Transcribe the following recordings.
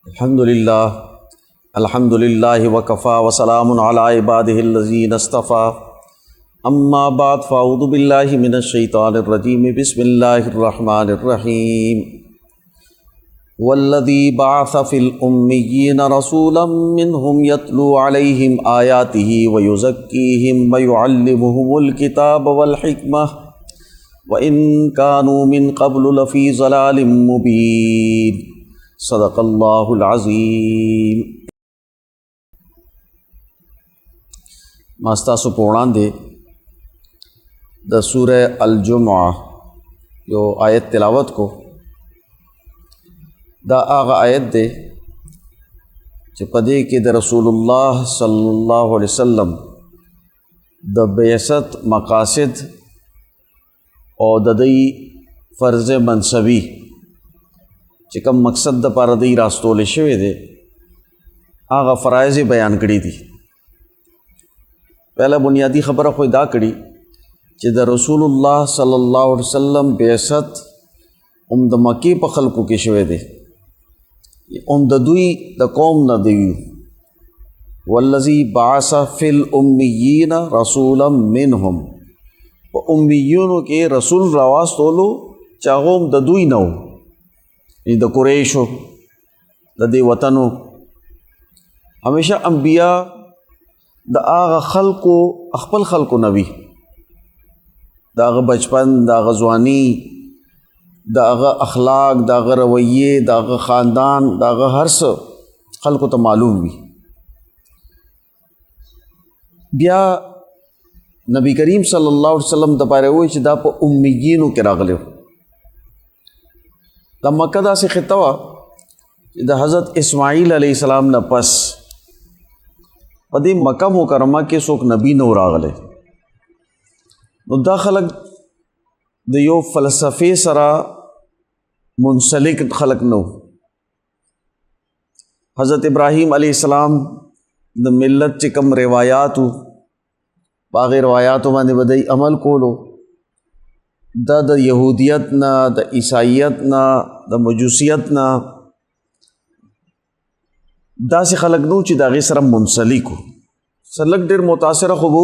अल्हम्दुलिल्लाहि वकफ़ा वसलामुन अला इबादिहिल्लज़ीना इस्तफ़ा अम्मा बाद फ़अऊज़ु बिल्लाहि मिनश शैतानिर रजीम बिस्मिल्लाहिर रहमानिर रहीम वल्लज़ी बअस फ़िल उम्मिय्यीना रसूलन मिनहुम यतलू अलैहिम आयातिहि व युज़क्कीहिम व युअल्लिमुहुमुल किताब वल हिकमह व इन कानू मिन क़ब्लु लफ़ी ज़लालिम मुबीन। सदक़ल्लाहुल अज़ीम। मास्तासु पोड़ांदे द सूरह अल-जुमुआ जो आयत तिलावत को दा आगा आयत दे च पदे के द रसूलुल्लाह सल्लल्लाहु अलैहि वसल्लम द बेअसत मकासिद और ददई फ़र्ज़ मनसबी चिकम मकसद द पार दई रास्तोले शवे दे आगा फ़राइज़ बयान करी थी। पहला बुनियादी ख़बर कोई दा करी कि द रसूलुल्लाह सल्लल्लाहु अलैहि वसल्लम बेअसत द मक्की प खल्क़ु के शवे दे द दुई द कौम न दियु वल्लज़ी बअस फ़िल उम्मिय्यीना रसूलन मिनहुम व उम्मिय्यून के रसूल रवास तोलो चाहोम द दुई न हो द कुरैश हो द दे वतन हो। हमेशा अम्बिया द आगा खल्को अखपल खल्को नबी दाग बचपन दाग ज़वानी दाग अखलाक दाग रवैये दाग ख़ानदान दाग हर स खल्को तो मालूम भी बिया नबी करीम सल्लल्लाहु अलैहि वसल्लम दपारे हुए दा प उम्मियीन के रागले द मक्का से ख़ितवा द हज़रत इस्माईल अलैहिस्सलाम न पस पदी मक्का मुकरमा के सोक नबी न रागले दा खलक द यो फ़लसफ़े सरा मुंसलिक खलक नो। हज़रत इब्राहीम अलैहिस्सलाम द मिल्लत चिकम रिवायात बाग़ रिवायात माने बदई अमल कोलो द यहूदियत ना द ईसाइयत ना द मजूसियत ना दा से खलक नो ची दागे सरा मुंसलिक हो सलक डेर मुतासर खुबू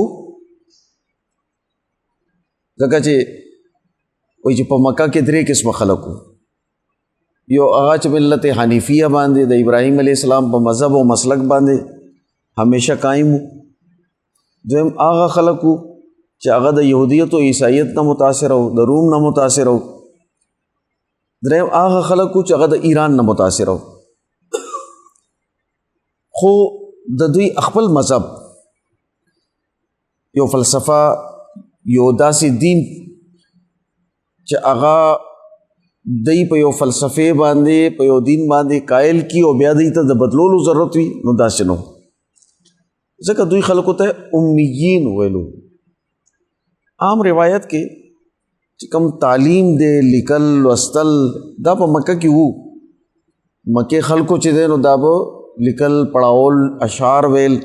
जगह चे कोई ची मक्का के दरे किस्म खलक हो यो आगाच मिल्लत हनीफिया बांधे द इब्राहीम अलैहिस्सलाम प मज़हब व मसलक बांधे हमेशा कायम हो। जो आगा खलक हो चागा द यहूदियत व ईसाइयत न मुतासर हो द रूम न मुतासर हो द्रेम आगा खलक हो चागा द ईरान न मुतासर हो खो द दुई अखपल मज़हब यो फ़लसफ़ा यो दासी दीन च आगा दई पे यो फ़लसफ़े बांधे पे यो दीन बांधे कायल की और ब्या दई त बदलोलू ज़रूरत हुई नो दासे नो ज़का दुई खल्को ते उम्मियीन वेलो आम रिवायत के चिकम तालीम दे लिकल वस्तल दा प मक्का की वो मक्के खल्को चिदे नो दाब लिकल पढ़ाओल अशार वेल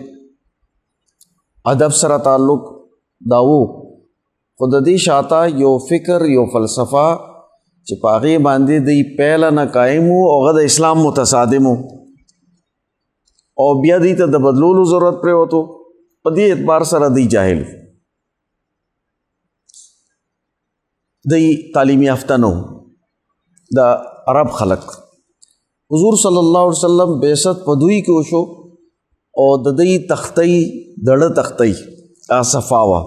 अदब सरा ताल्लुक दावो खुददी शाता यो फ़िक्र यो फ़लसफ़ा चिपागे बांधे दई पहला न कायम हो और गद इस्लाम मुतसादिम हो और बिया दी त बदलोलू ज़रूरत पे हो तो पदी एतबार सरा दी जाहिल दई तालीमी याफ्ता न हो द अरब खलक हुज़ूर सल्लल्लाहु अलैहि वसल्लम बेसत पदुई के ओशो और ददई तख्तई दड़ तख्तई आसफ़ावा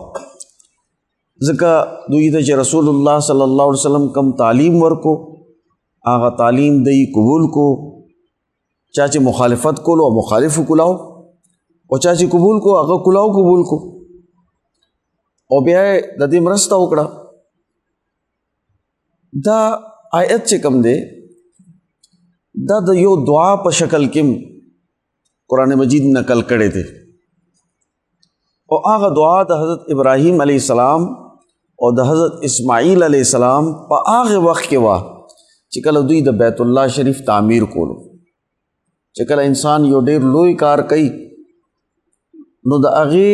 ज़का दुई द रसूलुल्लाह सल्लल्लाहु अलैहि वसल्लम कम तालीम वर्को आगा तालीम दई कबूल को चाचे मुखालिफत को लो मुखालिफ कुलाओ और चाचे कबूल को आगा कुलाओ कबूल को और ब्याह ददी मरस्ता उकड़ा दा आयत से कम दे दा द यो दुआ प शक्ल किम कुरान मजीद नकल करे थे और आगा दुआ द हज़रत इब्राहीम अलैहिस्सलाम और द हज़रत इस्माईल अलैहिस्सलाम प आगे वक्त के वाह चिकल दुई द बैतुल्लाह शरीफ तामीर कोलो चिकल इंसान यो डेर लोई कार कई नो द आगे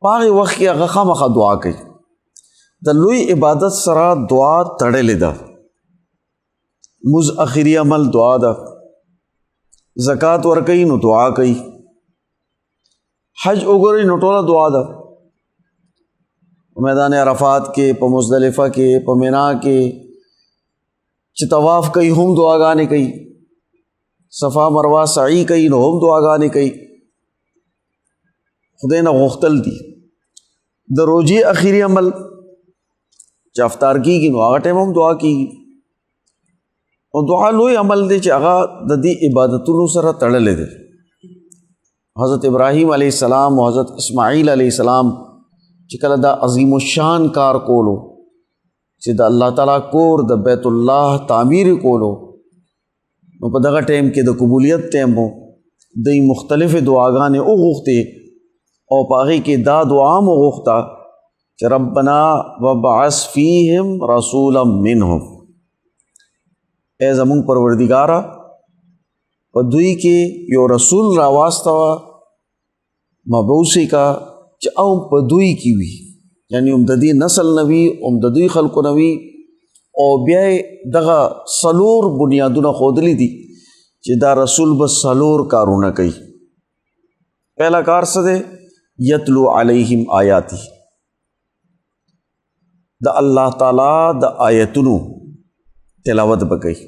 पागे वक्त के आगा खामखा दुआ कई द लोई इबादत सरा दुआ तड़े लेदा मुज़ आखिरी अमल दुआ दा زکات ورکوي نو دعا کوي، حج وګورئ نو ټوله دعا ده. میدان عرفات کې، په مزدلفه کې، په منا کې چې طواف کوي هم دعاګانې کوي، صفا مروه سعی کوي نو هم دعاګانې کوي. خدای نه غوښتل دي د روزې اخیری عمل چې افطار کېږي نو هغه ټایم هم دعا کېږي. او دعا لوی عمل دی چې هغه د دې عبادتونو سره تړلی دی. حضرت ابراهیم علیه السلام او حضرت اسماعیل علیه السلام چې کله دا عظیم الشان کار کولو چې د الله تعالی کور د بیت الله تعمیر کولو نو په دغه ټایم کې د قبولیت ټایم و، دوی مختلفې دعاګانې وغوښتې او په هغې کې دا دعا مو وغوښته چې ربنا وبعث فیهم رسولا منهم، اے زمونږ پروردګاره په دوی کې یو رسول راواستوه، مبعوث کا چې او په دوی کې وي، یعنی هم د دې نسل نه وي، هم د دوی خلکو نه وي. او بیا یې دغه څلور بنیادونه ښودلي دي چې دا رسول به څلور کارونه کوي. پهلا کار څه دی؟ یتلو علیہم آیاتی، د الله تعالی د آیتونو تلاوت به کوي.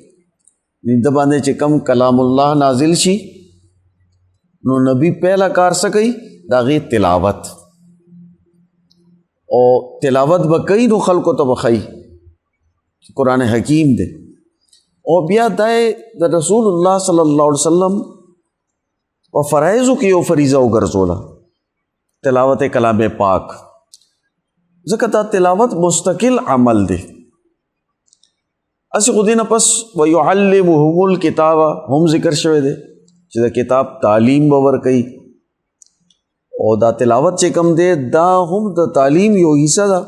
د باندې چې کم کلام الله نازل شي نو نبی پہلا کار څه کوي؟ د هغې تلاوت. او تلاوت به کوي نو خلکو ته به ښایي قرآن حکیم دی. او بیا دا د رسول الله صلی الله علیه وسلم په فرایضو کې یو فریضه وګرځوله، تلاوت کلام پاک. ځکه دا تلاوت مستقل عمل دی. اسی خو دې نه پس ویعلمهم الکتاب هم ذکر شوی دی چې د کتاب تعلیم به ورکوي. او دا تلاوت چې کوم دی دا هم د تعلیم یو حصہ ده.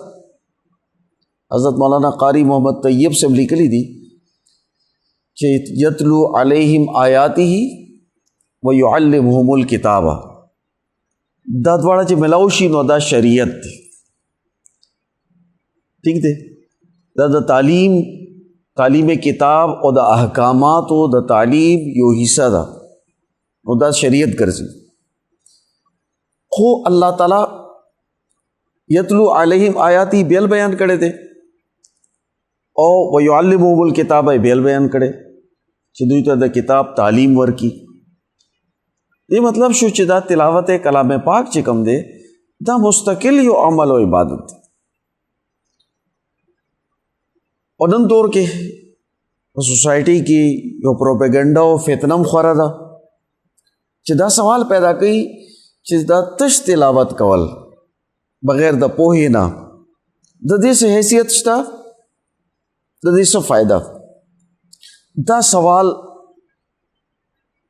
حضرت مولانا قاری محمد طیب صاحب لیکلی دي چې یتلو علیہم آیاته ویعلمهم الکتاب، دا دواړه چې ملاو شي نو دا شریعت دی. ٹھیک دی؟ دا د تعلیم کتاب او د احکاماتو د تعلیم یو حصہ ده، نو دا شریعت ګرځي. خو الله تعالی یتلو علیہم آیاتی بیل بیان کړی دی او ویعلمهم الکتاب بیل بیان کړی چې دوی ته د کتاب تعلیم ورکی. یہ مطلب شو چې دا تلاوت کلام پاک چې کوم دی دا مستقل یو عمل او عبادت دی. او نن دور کې په سوسایټي کې یو پروپیګنډا او فتنم خوره ده چې دا سوال پیدا کوي چې دا تش تلاوت کول بغیر د پوهې نه د دې څه حیثیت شته، د دې څه فائدہ؟ دا سوال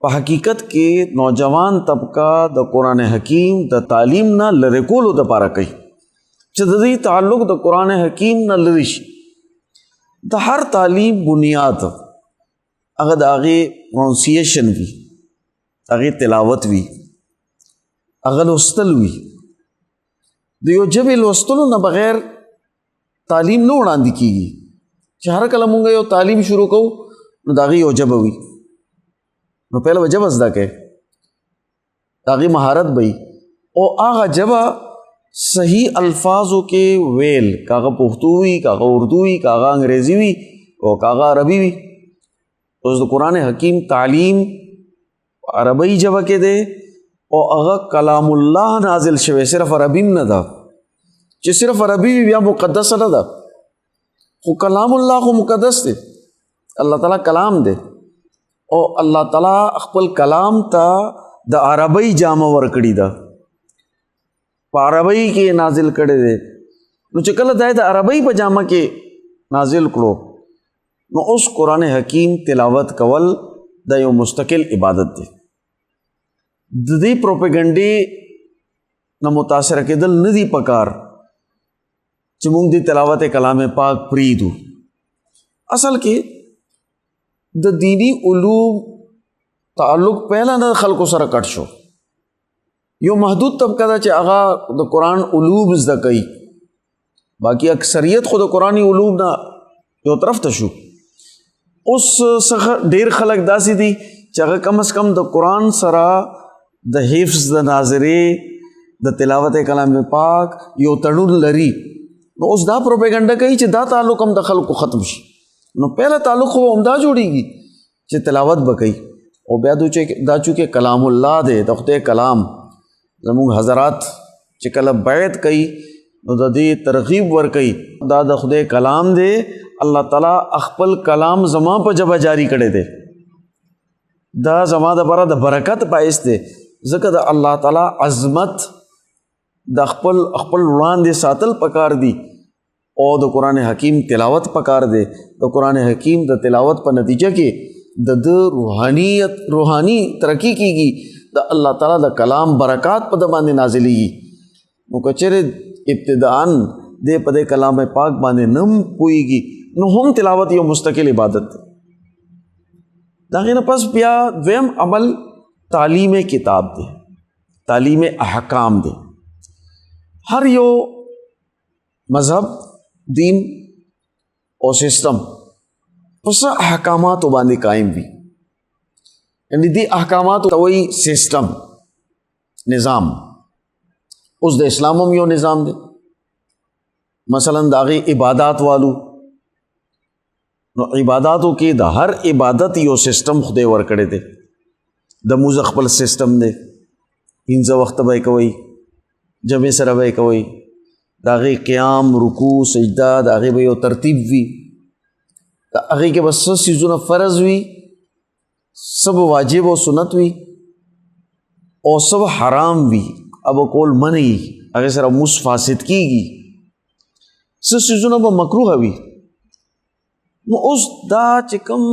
په حقیقت کې نوجوان طبقه د قرآن حکیم د تعلیم نه لرې کولو دپاره کوي چې د دې تعلق د قرآن حکیم نه لرې شي. د هر تعلیم بنیاد هغه د هغې پرونسیشن وي، هغې تلاوت وي، هغه لوستل وي. د یو ژبې لوستلو نه بغیر تعلیم نه وړاندې کېږي. چې هر کله مونږ یو تعلیم شروع کوو نو د هغې یو ژبه وي، نو پهله به ژبه زده کوې، د هغې مهارت به وي او هغه ژبه صحیح الفاظو کې ویل، کاغه پښتو وي، کاغه اردو وي، کاغه انګریزي وي او کاغه عربي وي. اوس د قرآن حکیم تعلیم عربی ژبه کې دی او هغه کلام الله نازل شوی، صرف عربی نه ده. چې صرف عربي وي بیا مقدس نه ده، خو کلام الله خو مقدس دی، الله تعالی کلام دی. او الله تعالی خپل کلام ته د عربی جامه ورکړې ده، په عربی کې نازل کړی دی. نو چې کله دا د عربی په جامه کې نازل کړو نو اوس قرآن حکیم تلاوت کول دا یو مستقل عبادت دی. د دې پروپیګنډې نه متاثر کېدل نه دي پکار چې موږ د تلاوت کلام پاک پریږدو. اصل کې د دینی علوم تعلق پہلا نه خلکو سره کټ شو. یو محدود طبقه ده چې هغه د قرآن علوم زده کوي، باقی اکثریت خو د قرآنی علوم نه یو طرف ته شو. اوس څخه ډیر خلک داسې دي چې هغه کم از کم د قرآن سره د حفظ د ناظرې د تلاوت کلام پاک یو تړون لري، نو اوس دا پروپیګنډا کوي چې دا تعلق هم د خلکو ختم شي. نو پہلا تعلق خو همدا جوړیږي چې تلاوت به کوي، او بیا دا چونکې کلام الله دی، د خدای کلام، زموږ حضرات چې کله بیعت کوي نو د دې ترغیب ورکوي، دا د خدای کلام دی، الله تعالی خپل کلام زما په جبه جاری کړی دی، دا زما دپاره د برکت باعث دی، ځکه د الله تعالی عظمت د خپل وړاندې ساتل پکار دی، او د قرآن حکیم تلاوت پکار دی. د قرآن حکیم د تلاوت په نتیجه کې د روحانی ترقی کیږي، د الله تعالی د کلام برکات په د باندې نازلېږي. نو که چېرې ابتداءً دې په دې کلام پاک باندې نم پوهېږي نو هم تلاوت یو مستقل عبادت دی. د هغې نه پس بیا دویم عمل تعلیم کتاب دی، تعلیم احکام دی. هر یو مذهب، دین او سسٹم پس احکاماتو باندې قائم وي، یعنی دی احکاماتو ته وایي سسٹم، نظام. اوس د اسلام هم یو نظام دی، مثلا د هغې عبادات والو، نو عباداتو کې د هر عبادت یو سسٹم خدای ورکړی دی. د مونځ خپل سسٹم دی، 5 وخته به یې کوئ، جمع سره به یې کوئ، د هغې قیام، رکوع، سجده، د هغې به یو ترتیب وي، د هغې کې به څه څیزونه فرض وي، څه به واجب او سنت وي، او څه به حرام وي، اب کول منع وي، هغې سره مونځ فاسد کیږي، څه څیزونه به مکروه وي. نو اوس دا چې کوم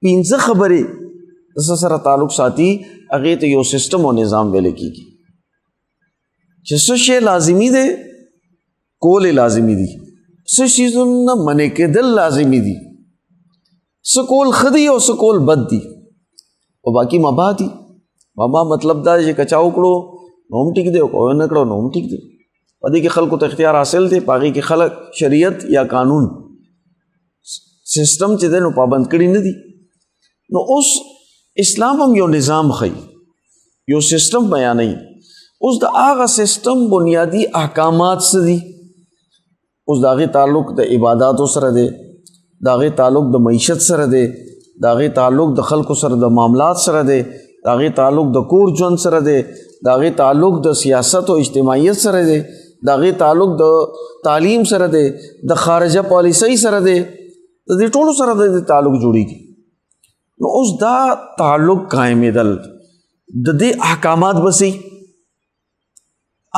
5 خبرې د څه سره تعلق ساتي، هغې ته یو سسټم او نظام ویلی کیږي، چې څه شی لازمي دی کول لازمي دي، څه شیزونه منع کېدل لازمي دي، څه کول ښه دي او څه کول بد دي، او باقي مباح دي. مباح مطلب دا چې که چا وکړو نو هم ټیک دی، او که نه کړو نو هم ټیک دی. په دې کې خلکو ته اختیار حاصل دی، په هغې کې خلک شریعت یا قانون سسٹم چې دی نو پابند کړي نه دي. نو اوس اسلام هم یو نظام ښیي، یو سسٹم بیانوي. اوس د هغه سسٹم بنیادی احکامات څه دي؟ اوس د هغې تعلق د عباداتو سره دی، د هغې تعلق د معیشت سره دی، د هغې تعلق د خلکو سره د معاملات سره دی، د هغې تعلق د کور ژوند سره دی، د هغې تعلق د سیاست او اجتماعیت سره دی، د هغې تعلق د تعلیم سره دی، د خارجه پالیسۍ سره دی، د دې ټولو سره د تعلق جوړیږي. نو اوس دا تعلق قائمېدل د دې احکامات بسي،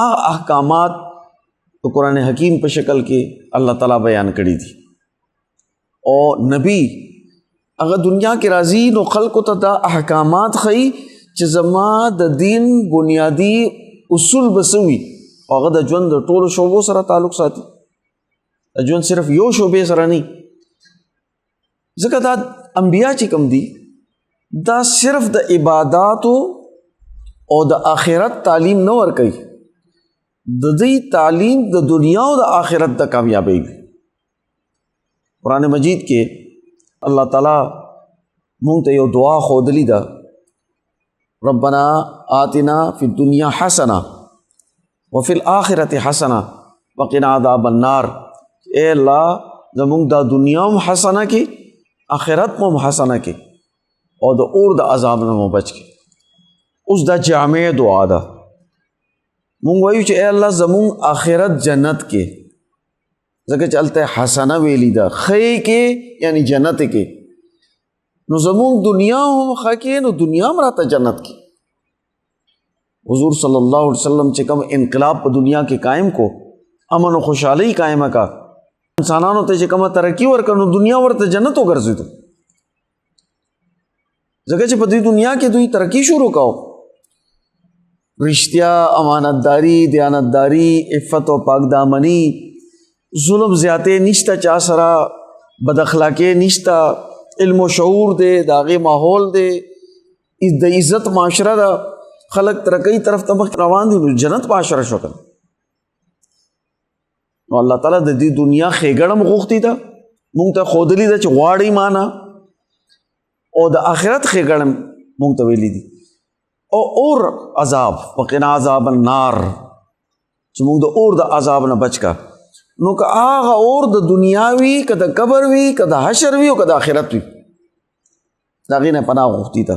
احکامات تو قرآن حکیم په شکل کې الله تعالی بیان کړي دي، او نبی هغه دنیا کې راځي نو خلکو ته دا احکامات ښیي چې زما د دین بنیادی اصول بسوي، هغه د ژوند د ټولو شعبو سره تعلق ساتي، د ژوند صرف یو شعبې سره نه. ځکه دا انبیا چې کوم دي دا صرف د عباداتو او د آخرت تعلیم نه ورکوي، د دې تعلیم د دنیا او د آخرت د کامیابی دی. قرآن مجید کې الله تعالی مونږ ته یو دعا ښودلې ده، ربنا آتنا فی الدنیا حسنه وفی الآخرة حسنه وقنا عذاب النار. اے اللہ زمونږ دا دنیا هم حسنه کې، آخرت هم حسنه کې، او د اور د عذاب نه مو بچ کې. اوس دا جامع دعا ده. مونږ وایو چې اے الله زمونږ آخرت جنت کې، ځکه چې هلته حسنه ویلي ده، ښې کې یعنی جنت کې، نو زمونږ دنیا هم ښه کې، نو دنیا هم راته جنت کې. حضور صلی الله علیه وسلم چې کوم انقلاب په دنیا کې قائم کو، امن و خوشحالی قائمه کا، انسانانو ته چې کومه ترقی ورکړه نو دنیا ورته جنت وګرځېدو، ځکه چې په دې دنیا کې دوی ترقی شروع کاو، رشتیا، امانتداری، دیانتداری، عفت و پاک دامنی، ظلم زیاته نشته چا سره، بد اخلاقی نشته، علم و شعور دی، د هغې ماحول دی، د عزت معاشره ده، خلق ترقی طرف ته مخ روان دي، نو جنت معاشره شو کنه. نو الله تعالی د دې دنیا ښېګړه هم غوښتې ده، مونږ ته ښودلې ده چې غواړئ مانه، او د آخرت ښېګړه مونږ ته ویلي دي او اور عذاب وقنا عذاب النار چې موږ د اور د عذاب نه بچ کا نو که هغه اور د دنیا وي که د قبر وي که د حشر وي او که د آخرت وي د هغې نه پناه غوښتي ته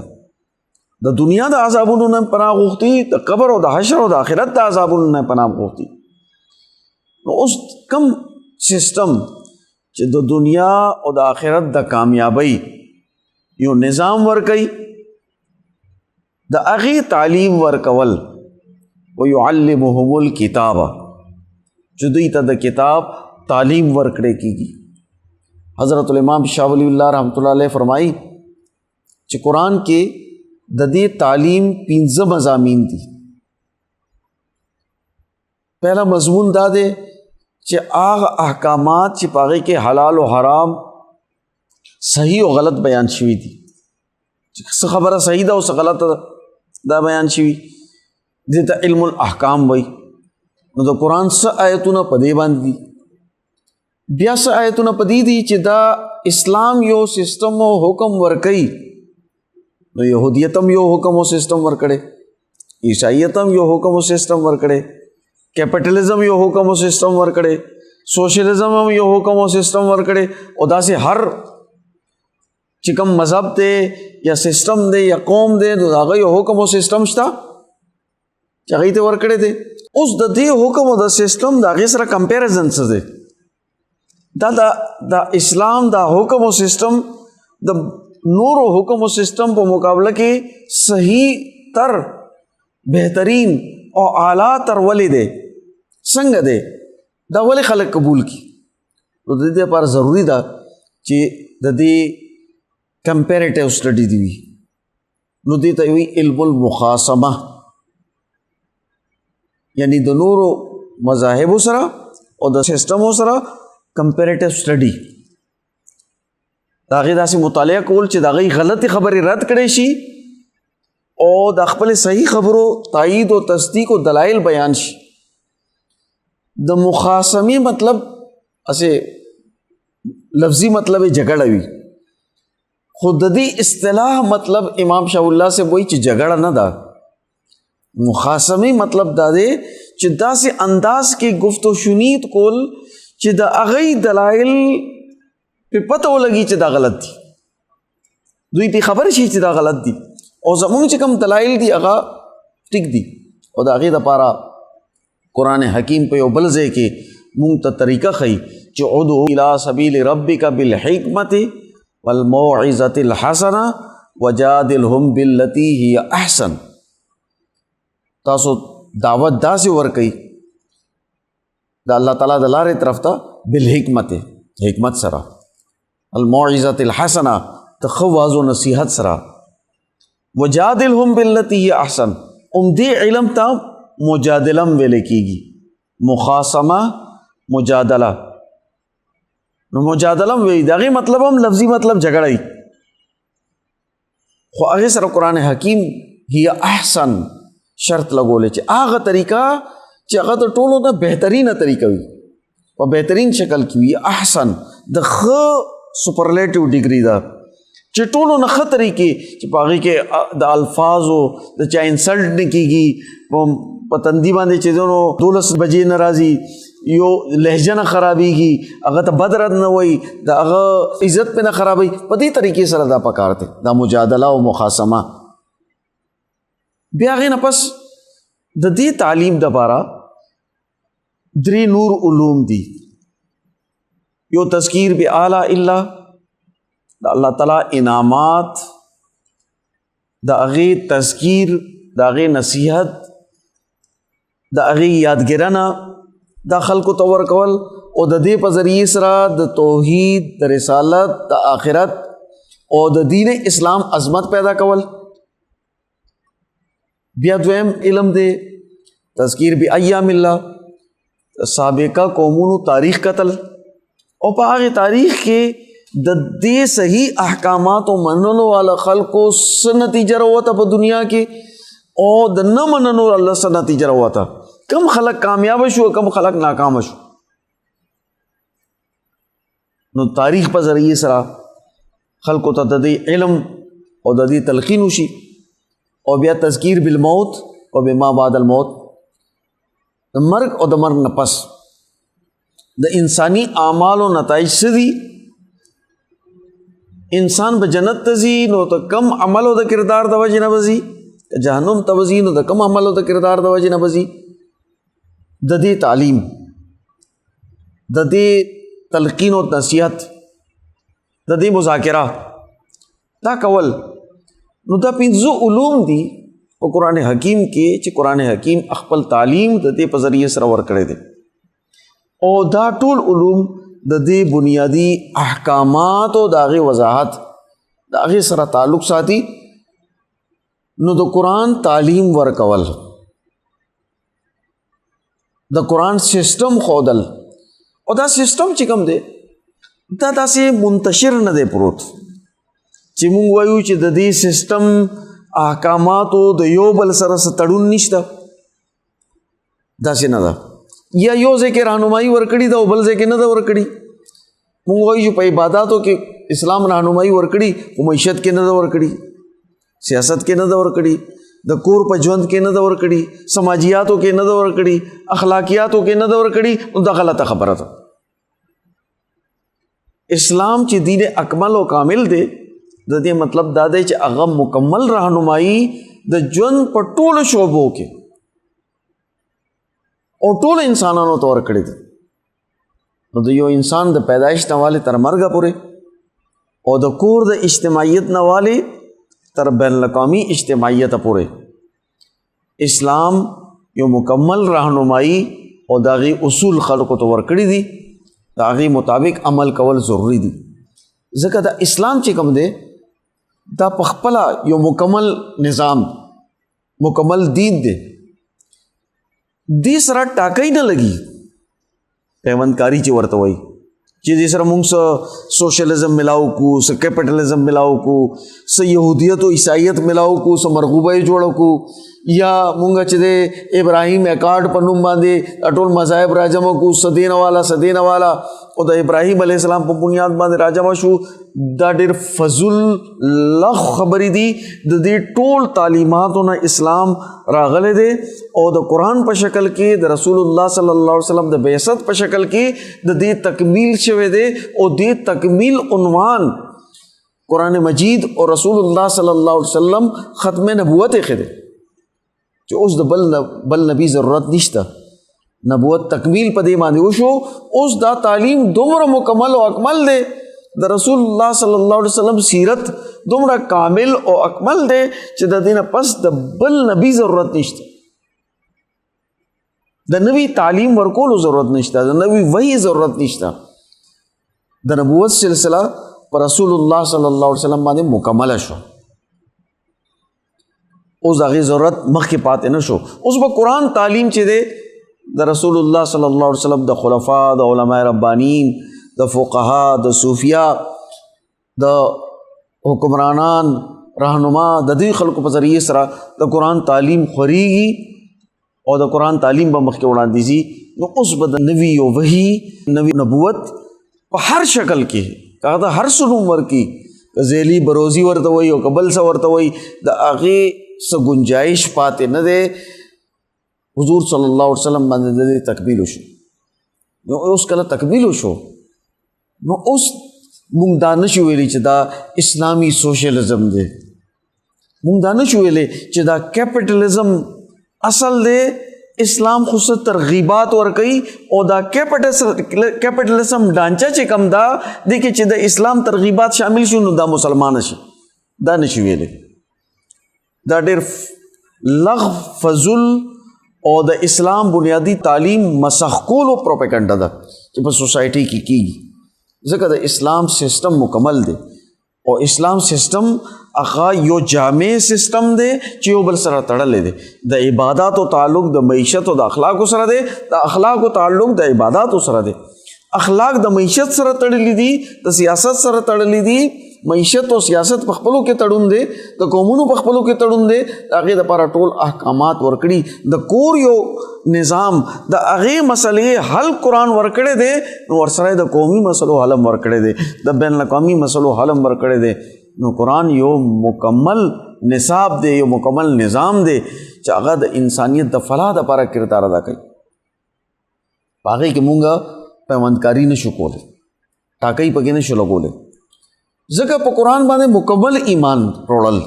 د دنیا د عذابونو نه پناه غوښتي د قبر او د حشر او د آخرت د عذابونو نه پناه غوښتي نو اوس کم سسٹم چې د دنیا او د آخرت د کامیابی یو نظام ورکوي د هغې تعلیم ورکول ویعلمهم الکتاب چې دوی ته د کتاب تعلیم ورکړی کیږي حضرت الامام شاہ ولی اللہ رحمۃ اللہ علیہ فرمائی چې قرآن کې د دې تعلیم 15 مضامین دي پہلا مضمون دا دی چې هغه احکامات چې په هغې کې حلال او حرام صحیح او غلط بیان شوي دي چې څه خبره صحیح ده او څه غلطه ده دا بیان شوي دې ته علم الاحکام وایي نو د قرآن څه آیتونه په دې باندې دي بیا څه آیتونه په دې دي چې دا اسلام یو سسټم او حکم ورکوي نو یهودیت هم یو حکم او سسټم ورکړی عیسائیت هم یو حکم او سسټم ورکړی کیپټلزم یو حکم او سسټم ورکړی سوشلزم هم یو حکم او سسټم ورکړی او داسې هر چې کوم مذهب دی یا سسټم دی یا قوم دی نو د هغه یو حکم او سسټم شته چې هغې ته ورکړی دی اوس د دې حکم او د سسټم د هغې سره کمپیریزن څه دی دا د اسلام دا حکم او سسټم د نورو حکم او سسټم په مقابله کې صحیح تر بهترین او اعلیٰ تر ولې دی څنګه دی دا ولې خلک قبول کی نو د دې لپاره ضروری ده چې د دې کمپیریټیو سټډي دی وي نو دې ته وایي علم المخاصمه یعنی د نورو مذاهبو سره او د سسټمو سره کمپیریټیو سټډي د هغې داسې مطالعه کول چې د هغې غلطې خبرې رد کړی شي او د خپلې صحیح خبرو تایید او تصدیق او دلایل بیان شي د مخاصمې مطلب اسې لفظي مطلب یې جګړه وي خو د دې اصطلاح مطلب امام شاہ اللہ سے وایي چې جګړه نه ده مخاصمې مطلب دا دی چې داسې انداز کې گفت و شنید کول چې د هغې دلایل پې پته ولګي چې دا غلط دي دوی پې خبر شي چې دا غلط دي او زمونږ چې کوم دلایل دي هغه ټیک دي او د هغې دپاره قرآن حکیم په یو بل ځای کې مونږ ته طریقه ښیي چې ادعو الی سبیل ربک بالحکمت والموعظة الحسنة وجادلهم باللتی ہی احسن تاسو دعوت داسې ورکوي د الله تعالی د لارې طرف ته بالحکمت حکمت سره الموعظة الحسنة د ښه واز و نصیحت سره وجادلهم باللتی ہی احسن دې علم ته مجادلم ویل کېږي مخاصمه مجادله نو مجادلم وی د هغې مطلب هم لفظي مطلب جګړه وي خو هغې سره قرآن حکیم هی احسن شرط لګولی چې هغه طریقه چې هغه د ټولو نه بهترینه طریقه وي په بهترین شکل کې وي احسن د ښه سپرلیټیو ډیګري ده چې ټولو نه ښه طریقې چې په هغې کې د الفاظو د چا انسلټ نه کېږي په تندي باندې چې نو 12 بجې نه راځي یو لهجه نه خرابېږي هغه ته بد رد نه وایي د هغه عزت پې نه خرابوي په دې طریقې سره دا پکار دی دا مجادله او مخاصمه بیا هغې نه پس د دې تعلیم دپاره 3 نور علوم دي یو تذکیر بآلاء الله د الله تعالی انعامات د هغې تذکیر د هغې نصیحت د هغې یادګرنه دا خلکو ته ورکول او د دې په ذریعې سره د توحید د رسالت د آخرت او د دین اسلام عظمت پیدا کول بیا دویم علم دی تذکیر بایام الله سابقہ قومونو تاریخ قتل او په هغې تاریخ کې د دې صحیح احکاماتو منلو والا خلکو څه نتیجه راوته په دنیا کې او د نه منلو الله څه نتیجه راوته کم خلق کامیاب شو کم خلق ناکام شو نو تاریخ په ذریعے سره خلکو ته د دې علم او د دې تلقین وشي او بیا تذکیر بالموت او بما بعد الموت، د مرګ او د مرګ نه پس د انسانی اعمال او نتایج څه دي. انسان به جنت ته ځي نو د کم عمل او د کردار د وجې نه به ځي، جهنم ته به ځي نو د کم عمل او د کردار د وجې نه به ځي. د دې تعلیم، د دې تلقین او نصیحت، د دې مذاکره دا کول، نو دا 5 علوم دي په قرآن حکیم کې چې قرآن حکیم خپل تعلیم د دې په ذریعه سره ورکړی دی. او دا ټول علوم د دې بنیادی احکامات او د هغې وضاحت د هغې سره تعلق ساتي. نو د قرآن تعلیم ورکول، د قرآن سسٹم خودل، او دا سسٹم چې کوم دی دا داسې منتشر نه دی پروت چې مونږ وایو چې د دې سسٹم احکاماتو د یو بل سره څه تړون نشته، داسې نه ده. یا یو ځای کې رهنمایي ورکړي ده او بل ځای کې نه ده ورکړي. مونږ وایو چې په عباداتو کې اسلام رهنمایي ورکړي خو معیشت کې نه ده ورکړي، سیاست کې نه ده ورکړي، د کور په ژوند کې نه ده ورکړي، سماجیاتو کې نه ده ورکړي، اخلاقیاتو کې نه ده ورکړي. نو دا غلطه خبره ده. اسلام چې دین اکمل او کامل دی، د دې مطلب دا دی چې هغه مکمل رهنمایي د ژوند په ټولو شعبو کې او ټولو انسانانو ته ورکړې ده. نو د یو انسان د پیدایش نه والې تر مرګه پورې او د کور د اجتماعیت نه والې تر بین الاقوامی اجتماعیت پورې اسلام یو مکمل رهنمایي او د هغې اصول خلکو ته ورکړي دي، د هغې مطابق عمل کول ضروري دي. ځکه د اسلام چې کوم دی دا پخپله یو مکمل نظام، مکمل دین دی. دې سره ټاکۍ نه لګي پیوندکاري چې ورته وایي چې دې سره مونږ څه سوشلزم ملاو کو، څه کیپټلزم ملاو کو، څه یهودیت او عیسائیت ملاو کو، څه مرغوبه یې جوړو کو، یا مونږ چې د ابراهیم اکارډ په نوم باندې ټول مذاهب راجمع کو، سدین والا او د ابراهیم علیه السلام په بنیاد باندې راجمع شو. دا ډېر فضل لغ خبرې دي. د دې ټول تعلیماتو نه اسلام راغلی دی او د قرآن په شکل کې د رسول الله صلی الله علیه وسلم د بعثت په شکل کې د دې تکمیل شوی دی. او دې تکمیل عنوان قرآن مجید او رسول الله صلی الله علیه وسلم ختم نبوت یې دی چې اوس د بل نبی ضرورت نشته. نبوت تکمیل په دې باندې وشو. اوس دا تعلیم دومره مکمل او اکمل دی، د رسول الله صلی الله علیه وسلم سیرت دومره کامل او اکمل دی چې د دې نه پس د بل نبی ضرورت نشته، د نوی تعلیم ورکولو ضرورت نشته، د نوی وحی ضرورت نشته. د نبوت سلسله پر رسول الله صلی الله علیه وسلم باندې مکمل شو. اوس هغې ضرورت مخکې پاتې نه شو. اوس به قرآن تعلیم چې دی د رسول الله صلی الله علیه وسلم د خلفا، د علماء ربانین، د فقها، د صوفیا، د حکمرانان، رهنما، د دې خلکو په ذریعه سره د قرآن تعلیم خورېږي او د قرآن تعلیم به مخکې وړاندې ځي. نو اوس به د نوي یو وحي، نوي نبوت په هر شکل کې هغه ته هر څه نوم ورکړي، که ذیلی بروزي ورته وایي او که بل څه ورته وایي، د هغې څه گنجایش پاتې نه دی. حضور صلی الله علیه وسلم باندې د دې تکمیل وشو. نو اوس کله تکمیل وشو نو اوس مونږ دا نشو ویلی چې دا اسلامی سوشلزم دی، مونږ دا نشو ویلی چې دا کیپټلزم اصل دی. اسلام خو څه ترغیبات ورکوي او دا کیپټلزم ډانچه چې کم دا دی کې چې د اسلام ترغیبات شامل شي نو دا مسلمان شي، دا نشو ویلی. دا ډېر لغو فضل او د اسلام بنیادی تعلیم مسخ کولو پروپیګنډا ده چې په سوسایټي کې کیږي. ځکه د اسلام سسٹم مکمل دی او اسلام سسٹم هغه یو جامع سسٹم دی چې یو بل سره تړلی دی. د عباداتو تعلق د معیشت او د اخلاقو سره دی، د اخلاقو تعلق د عباداتو سره دی. اخلاق د معیشت سره تړلی دي، د سیاست سره تړلی دي. معیشت او سیاست په خپلو کې تړون دی، د قومونو په خپلو کې تړون دی. د هغې دپاره ټول احکامات ورکړي. د کور یو نظام، د هغې مسلې حل قرآن ورکړی دی، نو ورسره د قومي مسلو حل هم ورکړی دی، د بین الاقوامي مسلو حل هم ورکړی دی. نو قرآن یو مکمل نصاب دی، یو مکمل نظام دی چې هغه د انسانیت د فلاح دپاره کردار ادا کوي. په هغې کې مونږ پیوندکاري نشو کولی، ټاکۍ پکې نشو لګولی، ځکه په قرآن باندې مکمل ایمان روړل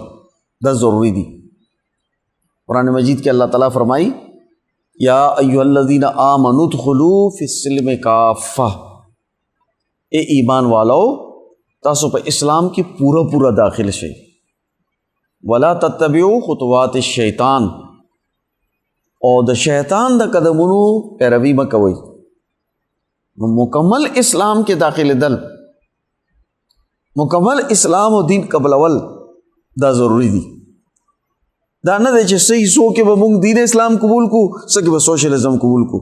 دا ضروری دی. قرآن مجید کې اللہ تعالیٰ فرمائی یا ایها الذین آمنوا ادخلوا فی السلم کافہ، اے ایمان والو تاسو په اسلام کې پورا پورا داخل شئ. ولا تتبعوا خطوات الشیطان، او د شیطان د قدمونو پیروي مه کوئ. مکمل اسلام کې داخل دل، مکمل اسلام او دین قبلول دا ضروری دی. دا نه دی چې صحیح سو کې به مونږ دین اسلام قبول کو، څه کې به سوشلزم قبول کو،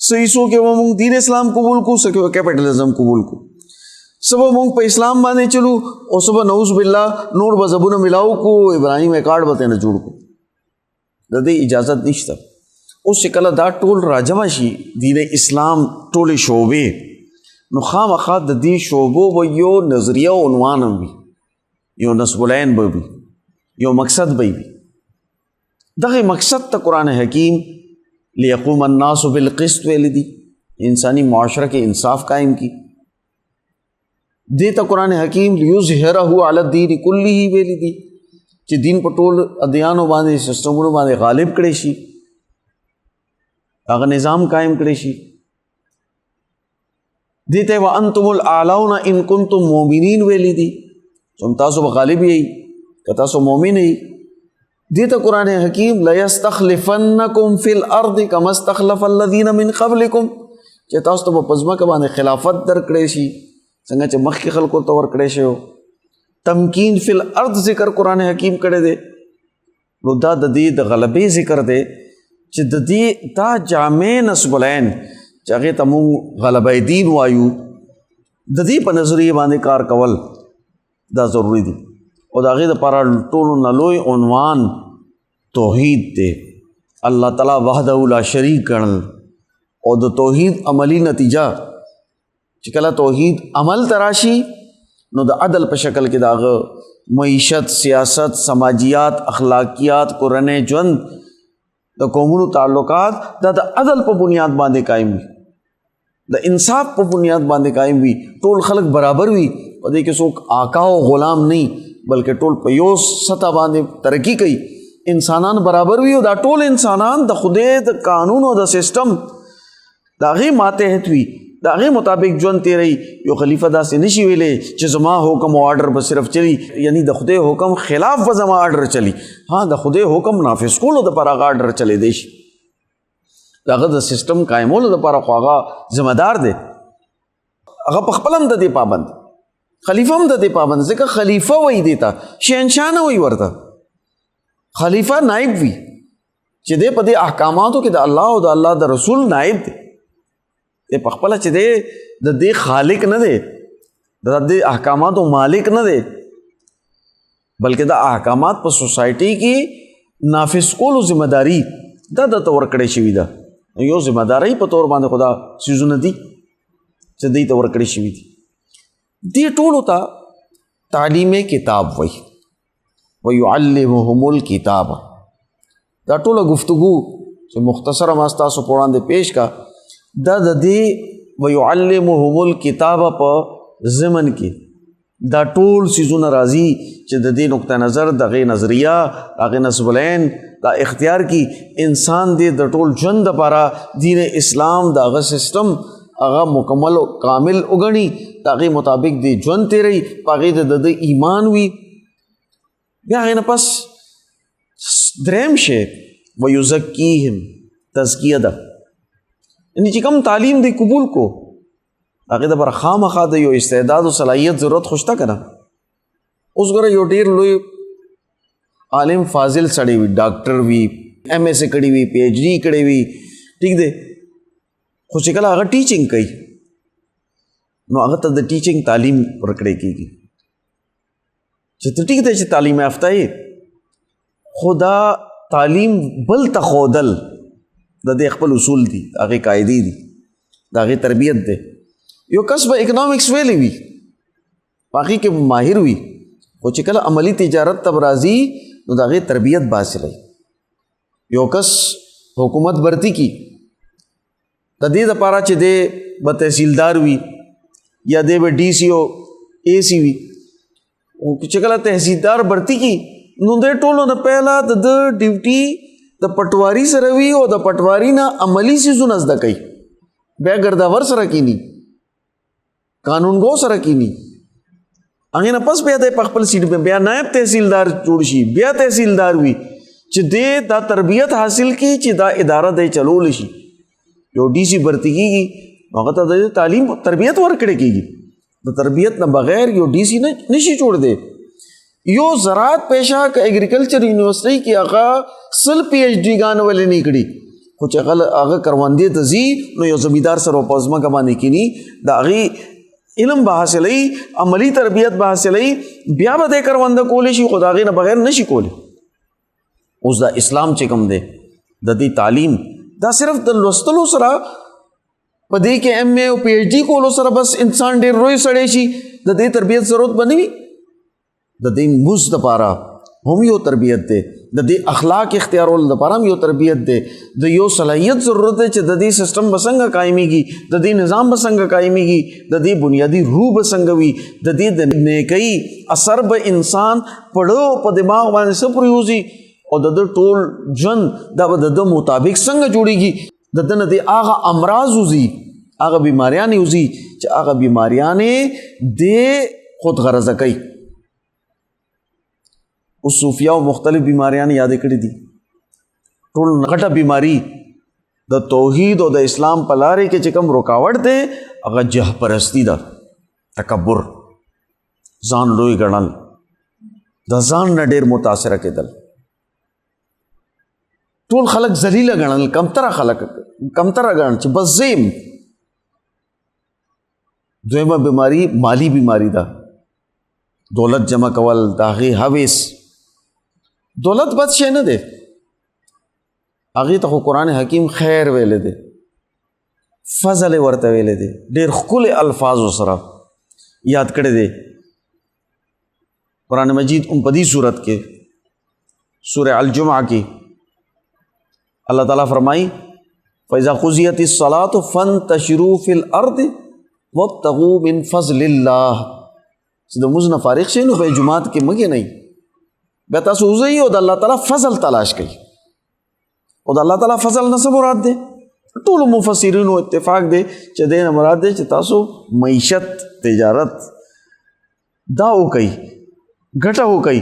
صحیح سو کې به مونږ دین اسلام قبول کو، څه کې به کیپټلزم قبول کو، څه به مونږ په اسلام باندې چلو او څه به نعوذ بالله نور مذهبونه ملاو کو، ابراهیم اکاډ به ترې نه جوړ کو. د دې اجازت نشته. اوس چې کله دا ټول راجمع شي دین اسلام ټولې شعبې، نو خامخا د دې شعبو به یو نظریه او عنوان هم وي، یو نصب العین به وي، یو مقصد به وي. دغه مقصد ته قرآن حکیم لیقوم الناس بالقسط ویلی دی، انسانی معاشرہ کې انصاف قائم کی. دې ته قرآن حکیم لیظهره علی الدین کله ویلی دی چې دین په ټول ادیانو باندې سیسټمونو باندې غالب کړي شي، هغه نظام قائم کړي شي. دې ته وانتم الاعلون ان کنتم مؤمنین ویلی دی چې تاسو به غالب یې که تاسو مؤمن یې. دیتا قرآن حکیم لیستخلفنکم فی الارض کما استخلف الذین من قبلکم، چې تاسو ته په ځمکه باندې خلافت درکړی شي څنګه چې مخکې خلکو ته ورکړی شوی. تمکین فی الارض ذکر قرآن حکیم کړی دی. نو دا د دې د غلبې ذکر دی چې د دې دا جامع نصب العین چې هغې ته مونږ غلبه دین وایو، د دې په نظریه باندې کار کول دا ضروری دی. او د هغې دپاره ټولو نه لوی عنوان توحید دی، الله تعالی وحده لا شریک ګڼل. او د توحید عملی نتیجه چې کله توحید عمل ته راشي نو د عدل په شکل کې د هغه معیشت، سیاست، سماجیات، اخلاقیات، کورنۍ ژوند، د قومونو تعلقات دا د عدل په بنیاد باندې قائم وي، د انصاف په بنیاد باندې قائم وي. ټول خلق برابر وي، په دې کې څوک آقا او غلام نه، بلکې ټول په یو سطح باندې ترقی کوي. انسانان برابر وي او دا ټول انسانان د خدای د قانون او د سسټم د هغې ماتحت وي، د هغې مطابق ژوند تیروي. یو خلیفه داسې نشي ویلی چې زما حکم او آرډر به صرف چلی، یعنی د خدای حکم خلاف به زما آرډر چلی. ها، د خدای حکم نافذ کولو دپاره هغه آرډر چلیدی شي، د هغه د سسټم قایمولو دپاره خو هغه ذمه دار دی، هغه په خپله هم د دې پابند، خلیفہ هم د دې پابند. ځکه خلیفہ وایي دې ته، شهنشاه نه وایي ورته. خلیفہ نائب وي چې دی په دې احکاماتو کې د الله او د الله د رسول نائب دی. دی په خپله چې دی د دې خالق نه دی، د دې احکاماتو مالک نه دی، بلکې د احکامات په سوسایټي کې نافذ کولو ذمہ داری دا درته ورکړی شوي ده. یو ذمہ داری په طور باندې خو دا څیزونه دي چې دوی ته ورکړی شوي دي. دې ټولو ته تعلیم کتاب وایي، ویعلمهم الکتاب. دا ټوله گفتگو چې مختصره ما ستاسو په وړاندې پیش کا، دا د دې ویعلمهم الکتاب په ضمن کې دا ټول څیزونه راځي چې د دې نقطه نظر، د هغې نظریه، هغې نصب العین دا اختیار کی انسان دې د ټول ژوند دپاره دین اسلام د هغه سسټم هغه مکمل او کامل وګڼي، د هغې مطابق دې ژوند تیروي، په هغې د ده ایمان وي. بیا هغې نه پس دریم شی ویزکیهم، تزکیه ده. یعنی چې کوم تعلیم دی قبول کو، هغې دپاره خامخا د یو استعداد او صلاحیت ضرورت خو شته که نه. اوس ګوره یو ډېر لوی عالم فاضل سړی وي، ډاکټر وي، ایم ایس اے کړی وي، پی ایچ ډي کړی وي، ټیک دی، خو چې کله هغه ټیچنګ کوي نو هغه ته د ټیچنګ تعلیم ورکړی کېږي چې ته ټیک دی چې تعلیم یافته یې، خو دا تعلیم بل ته ښودل د دې خپل اصول دي، د هغې قاعدې دي، د هغې تربیت دی. یو کس به اکنامکس ویلی وي، په هغې کې ماهر وي، خو چې کله عملی تجارت ته راځي نو د هغې تربیت به حاصلوي. یو کس حکومت برتی کی د دې دپاره چې دی به تحصیلدار وي یا دی به ډي سی او اے سی وي. چې کله تحصیلدار برتی کی نو دی ټولو نه پهله د ډیوټي د پټواري سره وي او د پټواري نه عملي څیزونه زده کوي. بیا ګرداور سره کینی، قانونګو سره کینی، هغې نه پس بیا دی په خپل سیټ په بیا نایب تحصیلدار جوړ شي، بیا تحصیلدار وي چې دی دا تربیت حاصل کی چې دا اداره دی چلولی شي. یو ډي سی برتی کیږي هغه ته د تعلیم تربیت ورکړی کیږي. د تربیت نه بغیر یو ډي سی نشي جوړ دی. یو زراعت پیشه که ایگریکلچر یونیورسٹی کې هغه 100 PhD ګان ولې نه کړي، خو چې هغه کروندې ته ځي نو یو زمیندار سره په ځمکه باندې کینی، د هغې علم به حاصلوي، عملي تربیت به حاصلوي، بیا به دی کرونده کولی شي، خو د هغې نه بغیر نشي کولی. اوس دا اسلام چې کوم دی د دې تعلیم دا صرف د لوستلو سره په دې کې MA او PhD کولو سره بس انسان ډېر لوی سړی شي، د دې تربیت ضرورت به نه وي. د دې مزد دپاره هم یو تربیت دی، د دې اخلاق اختیارولو دپاره هم یو تربیت دی، د یو صلاحیت ضرورت دی چې د دې سسټم به څنګه قایمیږي، د دې نظام به څنګه قایمیږي، د دې بنیادی روح به څنګه وي، د دې د نیکۍ اثر به انسان پړو په دماغ باندې څه پرېوځي او د ټول ژوند دا به د مطابق څنګه جوړیږي. د ده نه د هغه امراض وځي، هغه بیماریانې وځي چې هغه بیماریانې دې خود غرضه کوي. اوس صوفیاو مختلف بیماریانې یادې کړي دي. ټول غټه بیماری د توحید او د اسلام په لارې کې چې کوم رکاوټ دی هغه جه پرستی ده، تکبر، ځان لوی ګڼل، د ځان نه ډېر متاثره کېدل، ټول خلک ذلیله ګڼل، کمتره خلک کمتره ګڼل چې بس زیم. دویمه بیماری مالی بیماری ده، دولت جمع کول، د هغې هویس. دولت بد شی نه دی، هغې ته خو قرآن حکیم خیر ویلی دی، فضل یې ورته ویلی دی، ډېر ښکلي الفاظو سره یاد کړی دی. قرآن مجید په دې صورت کې سورہ الجمعہ کې اللہ تعالیٰ فرمائی فَإِذَا قُضِيَتِ الصَّلَاةُ فَانْتَشِرُوا فِي الْأَرْضِ وَابْتَغُوا مِنْ فَضْلِ اللَّهِ. چې د لمونځ نه فارغ شئ نو په جماعت کې مه کښېنئ، بیا تاسو وځئ او د الله تعالیٰ فضل تلاش کوئ. او د الله تعالیٰ فضل نه څه مراد دی؟ ټولو مفسرینو اتفاق دی چې دې نه مراد دی چې تاسو معیشت، تجارت دا وکئ، ګټه وکئ،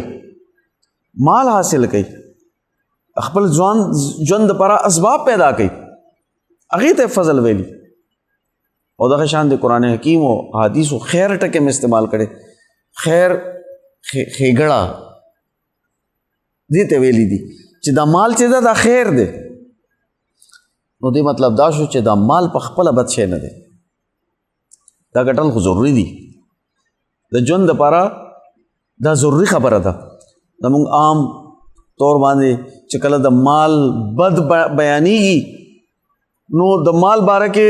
مال حاصل کئ، خپل ژوند دپاره اسباب پیدا کړي، هغې ته فضل ویلي. او دغه شان د قرآن حکیم او حدیثو خیر ټکې م استعمال کړي. خیر ښېګړه دې ته ویلي دي چې دا مال چې ده دا خیر دی. نو دې مطلب دا شو چې دا مال په خپله بد شی نه دی، دا ګټل خو ضروري دي د ژوند دپاره، دا ضروري خبره ده. زموږ عام طور باندې چې کله د مال بد بیانېږي نو د مال باره کې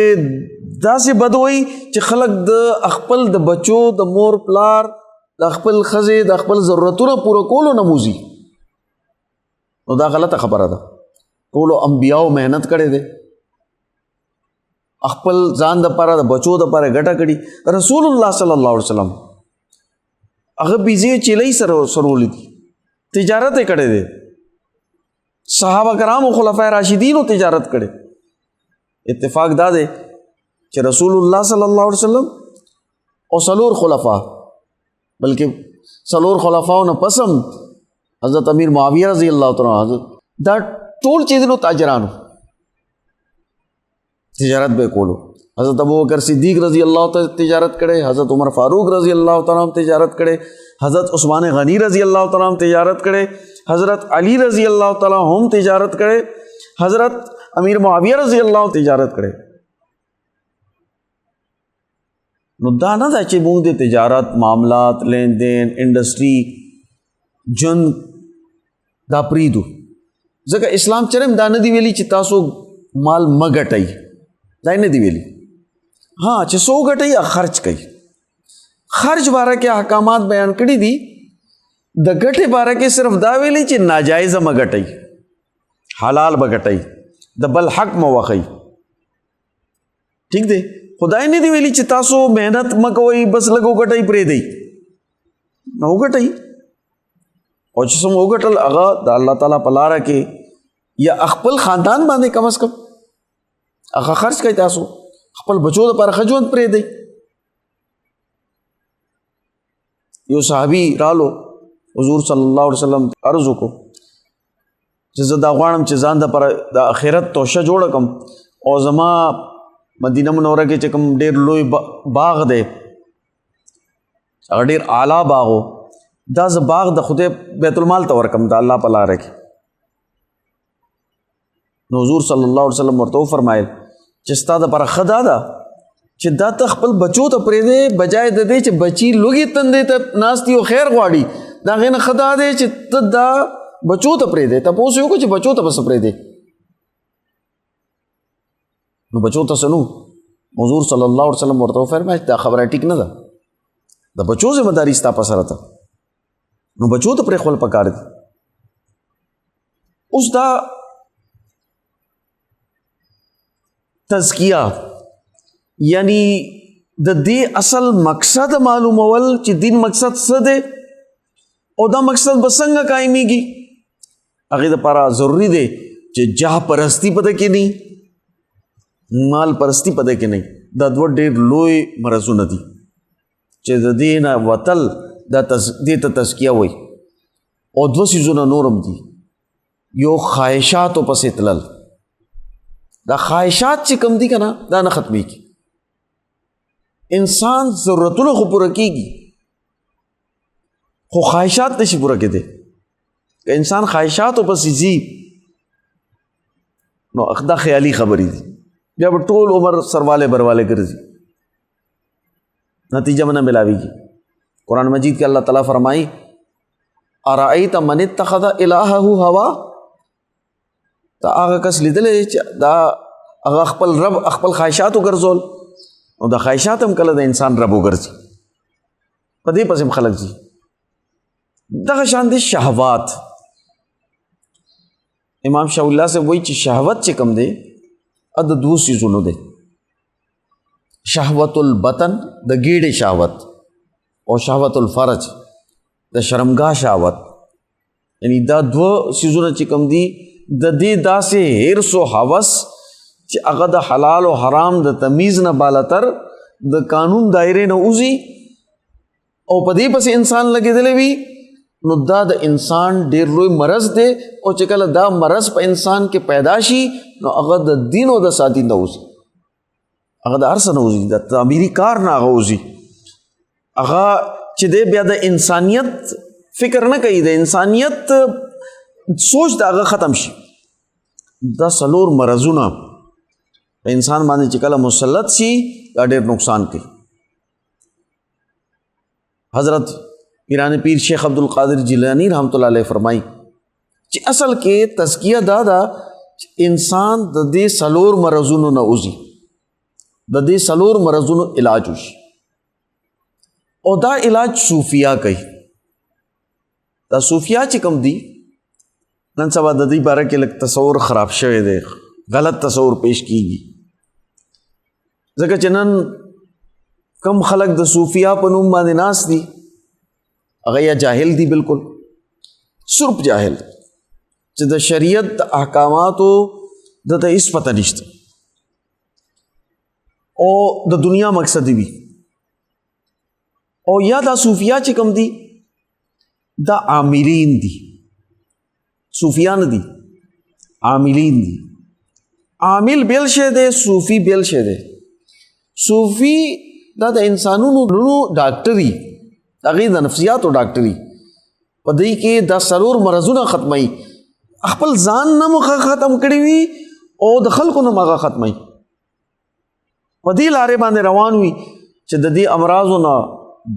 داسې بد وایي چې خلک د خپل د بچو، د مور پلار، د خپل ښځې د خپل ضرورتونه پوره کولو نه موزي. نو دا غلطه خبره ده. ټولو انبیاو محنت کړی دی، خپل ځان دپاره، د بچو دپاره ګټه کړي. رسول الله صلی الله علیه وسلم هغه بیزې چیلۍ سرولې دي، تجارت یې کړی دی. صحابه کرامو خلفای راشدینو تجارت کړی. اتفاق دا دی چې رسول الله صلی الله علیه وسلم او څلور خلفا، بلکې څلور خلفاو نه پسم حضرت امیر معاویه رضی الله تعالی عنہ، دا ټول چې دي نو تاجرانو، تجارت به کولو. حضرت ابوبکر صدیق رضی اللہ تعالیٰ تجارت کړي، حضرت عمر فاروق رضی اللہ تعالیٰ تجارت کړي، حضرت عثمان غنی رضی اللہ تعالیٰ تجارت کړي، حضرت علی رضی اللہ تعالیٰ هم تجارت کړي، حضرت امیر معاویه رضی اللہ تجارت کړي. نو دا نه ده چې موږ د تجارت، معاملات، لین دین، انډسټري، جن دا پریدو، ځکه اسلام چرم دا نه دی ویلي چې تاسو مال مه ګټئ، دا نه دی ویلي. ہاں چې څو ګټئ خرچ کوي. خرچ باره کې احکامات بیان کړي دي. د ګټې باره کې صرف دا ویلی چې ناجایزه مه ګټئ، حلال به ګټئ، د بل حق مه وخئ. ٹھیک دی؟ خدای نه دی ویلي چې تاسو محنت مه کوئ بس لږ وګټئ پرېږدئ، نه وګټئ. او چې څومره وګټل هغه د الله تعالی په لاره کې یا خپل خاندان باندې کم از کم هغه خرچ کوئ، تاسو خپل بچو دپاره ښه ژوند پرېږدئ. یو صحابي رالو حضور صلی الله علیه وسلم عرض وکړو چې زه دا غواړم چې ځان دپاره د آخرت توشه جوړه کړم او زما مدینه منوره کې چې کوم ډېر لوی باغ دی، هغه ډېر اعلی باغ و، دا زه باغ د خدای بیت المال ته ورکړم د الله په لاره کې. نو حضور صلی الله علیه وسلم ورته وفرمایل چې ستا دپاره ښه دا ده چې دا ته خپل بچو ته پرېږدې، بجای د دې چې بچي لوږې تندې ته ناست دي او خیر غواړي، د هغې نه ښه دا دی چې ته دا بچو ته پرېږدې. تپوس یې وکړو چې بچو ته به څه پرېږدې؟ نو بچو ته څه نو؟ حضور صلی الله علیه وسلم ورته وفرمایل دا خبره ټیک نه ده، د بچو ذمہ داري ستا په سره ده، نو بچو ته پرېښول پکار دي. اوس دا تزکیه یعنی د دې اصل مقصد معلومول چې دین مقصد څه دی او دا مقصد به څنګه قایمیږي. هغې دپاره ضروري دی چې جاه پرستی په ده کې نه، مال پرستی په ده کې نه. دا دوه ډېر لوی مرضونه دي چې د دې نه وتل دې ته تزکیه وایي. او دوه څیزونه نور هم دي، یو خواهشاتو پسې تلل. دا خواهشات چې کم دي که نه دا نه ختمیږي. انسان ضرورتونه خو پوره کېږي خو خواهشات نشي پوره کېدی. که انسان خواهشاتو پسې ځي نو دا خیالي خبرې دي، بیا به ټول عمر سرواله برواله ګرځي، نتیجه به نه ملاویږي. قرآن مجید کې اللہ تعالیٰ فرمائی ارائیت من اتخذ الہہ ہوا، تا هغه کس لیدلی چې دا هغه خپل رب خپل خواهشاتو ګرځول، او د خواهشات هم کله د انسان رب وګرځي، په دې پسې هم خلک ځي. دغه شان دي شهوات. امام شاہ اللہ سے وایي چې شهوت چې کوم دی د دوه څیزونو دی، شهوت البطن د ګیډې شهوت او شهوت الفرج د شرمګاه شهوت. یعنی دا دوه څیزونه چې کوم دي د دې داسې حرص و هوس چې هغه د حلال او حرام د تمیز نه بالاتر د قانون دایرې نه وځي او په دې پسې انسان لګېدلی وي، نو دا د انسان ډېر لوی مرض دی. او چې کله دا مرض په انسان کې پیدا شي نو هغه د دین او د ساتي نه وځي، هغه د هر څه نه وځي، د تعمیري کار نه هغه وځي. هغه چې دی بیا د انسانیت فکر نه کوي، د انسانیت سوچ د هغه ختم شي. دا څلور مرضونه په انسان باندې چې کله مسلط شي دا ډېر نقصان کوي. حضرت پیران پیر شیخ عبدالقادر جیلانی رحمۃ اللہ علیہ فرمائی چې اصل کې تزکیه دا ده چې انسان د دې څلور مرضونو نه وځي، د دې څلور مرضونو علاج وشي. او دا علاج صوفیا کوي. دا صوفیا چې کوم دي نن سبا د دې باره کې لږ تصور خراب شوی دی، غلط تصور پیش کیږي. ځکه چې نن کم خلک د صوفیا په نوم باندې ناست دي هغه یا جاهل دي، بالکل صرف جاهل، چې د شریعت احکاماتو دته هیڅ پته نشته او د دنیا مقصد وي. او یا دا صوفیا چې کوم دي دا عاملین دي، صوفیان دي، عاملین دي. عامل بیل شی دی، صوفی بیل شی دی. صوفی دا د انسانونو ډاکټري، هغې د نفسیاتو ډاکټري، په دې کې دا څلور مرضونه ختموي. خپل ځان نه مو ختم کړي وي او د خلکو نه هغه ختموي، په دې لارې باندې روان وي چې د دې امراضو نه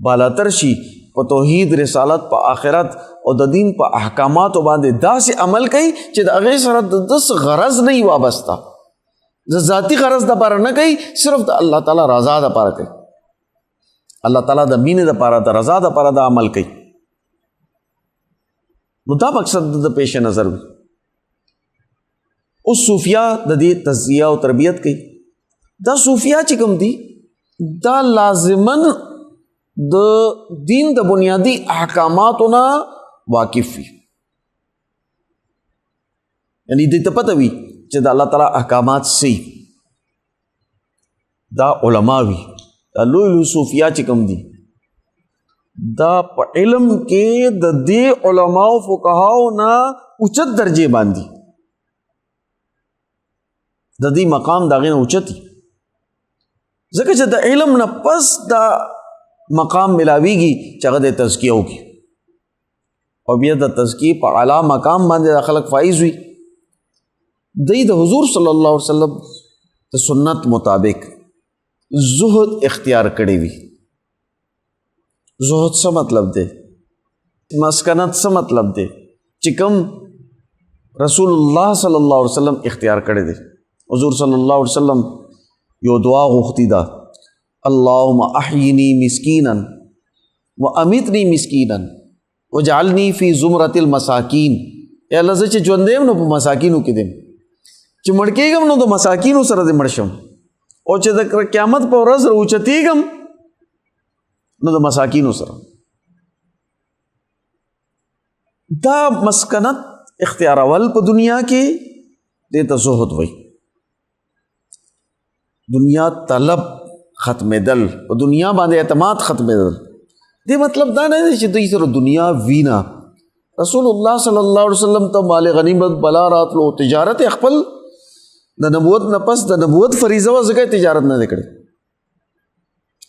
بالاتر شي، په توحید، رسالت، په آخرت او د دین په احکاماتو باندې داسې عمل کوي چې د هغې سره د دس غرض نه وي وابسته، د ذاتي غرض دپاره نه کوي، صرف د الله تعالی رضا دپاره کوي، الله تعالی د مینې دپاره، د رضا دپاره دا عمل کوي. نو دا مقصد د پیش نظر وي. اوس صوفیا د دې تزکیه او تربیت کوي. دا صوفیا چې کوم دي دا لازمن د دین د بنیادی احکاماتو نه واقف وي، یعنی دې ته پته وي چې د الله تعالی احکامات سي. دا علما وي، دا لوی لوی صوفیا چې کوم دي دا په علم کې د دې علماو فقهاو نه اوچت درجه باندې د دې مقام داغه نه اوچتي، ځکه چې د علم نه پس دا مقام ملاویږي چې هغه د تزکیه وکړي او بیا د تزکیه په اعلی مقام باندې خلق فائز وي. د حضور صلی الله علیه وسلم د سنت مطابق زہد اختیار کړی وي. زہد څه مطلب دی؟ مسکنت څه مطلب دی؟ چې کوم رسول الله صلی الله علیه وسلم اختیار کړی دی. حضور صلی الله علیه وسلم یو دعا غوښتې ده، اللهم احیینی مسکینا وامیتنی مسکینا وجعلنی فی زمرة المساکین. اے الله زه چې ژوند یم نو په مساکینو کې دیم، چې مړ کېږم نو د مساکینو سره دې مړ شم، او چې د قیامت په ورځ راوچتېږم نو د مساکینو سره. دا مسکنت اختیارول په دنیا کې دې ته زهد وایي. دنیا طلب ختمېدل، په دنیا باندې اعتماد ختمېدل. دې مطلب دا نه دی چې دوی سره دنیا وینا. رسول الله صلی الله علیه وسلم ته مال غنیمت بلا راتلو، تجارت خپل د نبوت نه پس د نبوت فریضه و، ځکه تجارت نه کړي،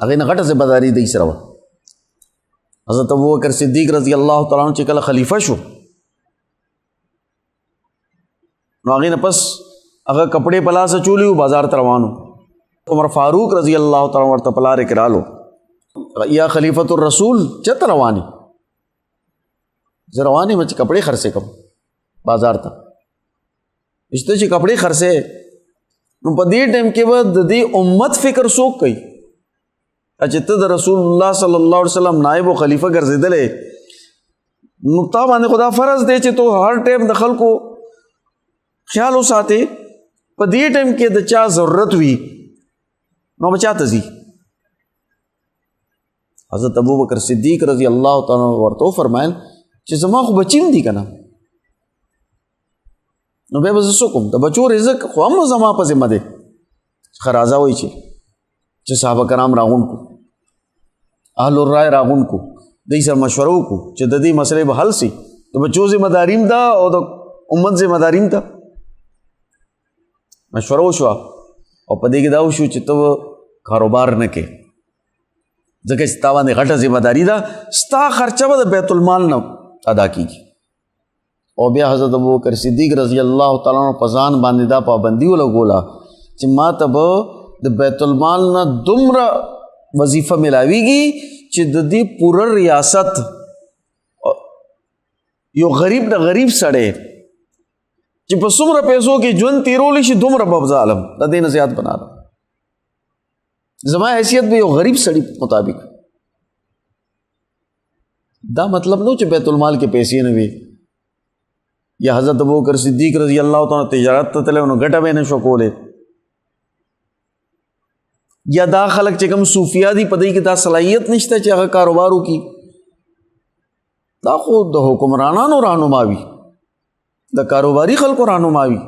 هغه نه غټه ذمہداري دی سره. حضرت ابوبکر صدیق رضی الله تعالی عنہ چې کله خلیفہ شو نو هغه نه پس هغه کپڑے په لاس چولیو بازار ته روانو. عمر فاروق رضی الله تعالی عنہ ورته پلار کرالو، یا خلیفۃ الرسول چته رواني؟ زه رواني مچ کپڑے خرڅه کوم بازار ته. اشته چې کپڑے خرڅه نو په دې ټیم کې به د دې امت فکر څوک کوي چې ته د رسول الله صلی الله علیه وسلم نائب او خلیفہ ګرځیدلې، نو تا باندې خدا فرض دی چې تو هر ټیم د خلکو خیال وساتې. په دې ټیم کې د چا ضرورت وي نو بچا ته ځي. حضرت ابوبکر صدیق رضی الله تعالی عنہ ورته فرمایل چې زما خو بچیم دي کنه، نو به زه کوم د بچو رزق خو هم زما په ذمہ دی. خرازه وای چې صحابه کرام راغون کو، اهل الرای راغون کو، دې سره مشوره وکړو چې د دې مسلې به حل سي. د بچو ذمہ داریم دا او د امت ذمہ داریم دا مشوره وشو، او په دې کې دا وشو چې ته کاروبار نه کې، ځکه چې تا باندې غټه ذمہ داری ده، ستا خرچه به د بیت المال نه ادا کیږي. او بیا حضرت ابوبکر صدیق رضی الله تعالی عنہ په ځان باندې دا پابندي ولګوله چې ما ته به د بیت المال نه دومره وظیفه ملاویږي چې د دې پوره ریاست یو غریب نه غریب سړی چې په څومره پیسو کې ژوند تیرولی شي دومره به ظالم د دې نه زیات بنا ده. زما حیثیت به یو غریب سړی مطابق. دا مطلب نو چې بیت المال کې پیسې نه وي، یا حضرت ابوبکر صدیق رضی الله تعالی تجارت ته تللی نو ګټه به نه شو کولی، یا دا خلق چې کوم صوفیا دي په دې کې دا صلاحیت نشته چې هغه کاروبار وکړي. دا خو د حکمرانانو رهنماوي، د کاروباري خلکو رهنماوي،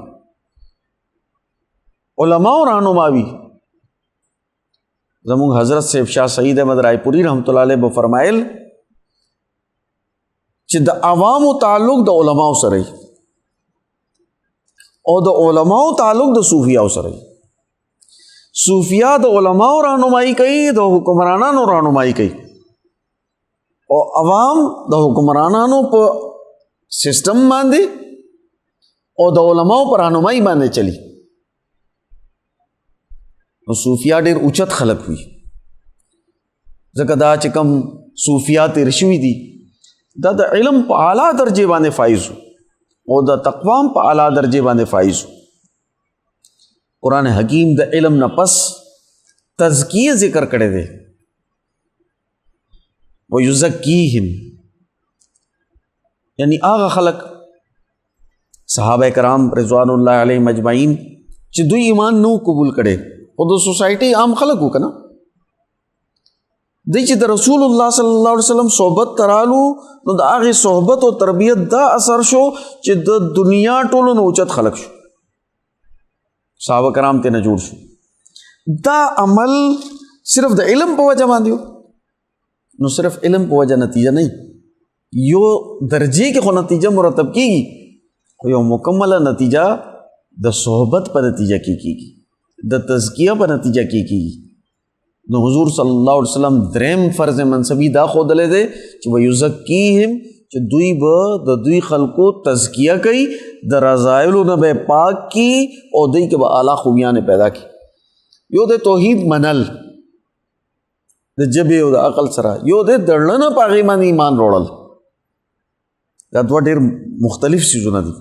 علماو رهنماوي. زموږ حضرت صاحب شاه سعید احمد رائے پوری رحمت الله علیه به فرمایل چې د عوامو تعلق د علماو سره او د علماو تعلق د صوفیاو سره. صوفیا د علماو رهنمایي کوي، د حکمرانانو رهنمایي کوي، او عوام د حکمرانانو په سسٹم باندې او د علماو پر رهنمایي باندې چلی. نو صوفیا ډېر اوچت خلق وي، ځکه دا چې کوم صوفیا تیر شوي دي دا د علم په اعلی درجه باندې فایز او د تقوا په اعلی درجه باندې فایز. قرآن حکیم د علم نه پس تزکیه ذکر کړی دی، وَيُزَكِّيهِمْ، یعنی هغه خلق صحابه کرام رضوانالله علیهم اجمعین چې دوی ایمان نو قبول کړي او د سوسایټي عام خلق وکنه دی چې د رسول الله صلی الله علیه وسلم صحبت ترالو نو د هغه صحبت او تربیت دا اثر شو چې د دنیا ټولو نه اوچت خلق شو صحابه کرام ته نه جوړ شو دا عمل صرف د علم په وجه باندې نو صرف علم په وجه نتیجه نه یو درجه کې خو نتیجه مرتب کیږي خو یو مکمله نتیجه د صحبت په نتیجه کې کیږي د تزکیه په نتیجه کې کیږي نو حضور صلی الله علیه وسلم دریم فرض منصبی دا خودلې ده چې ويزکیهم چې دوی به د دوی خلقو تزکیه کوي د رضایلو نه به پاک کی او دوی کې به اعلی خوبیان پیدا کی یو د توحید منل د جبه او د عقل سره یو د دړنه پاغي باندې ایمان وروړل دا دوه ډېر مختلف څیزونه دي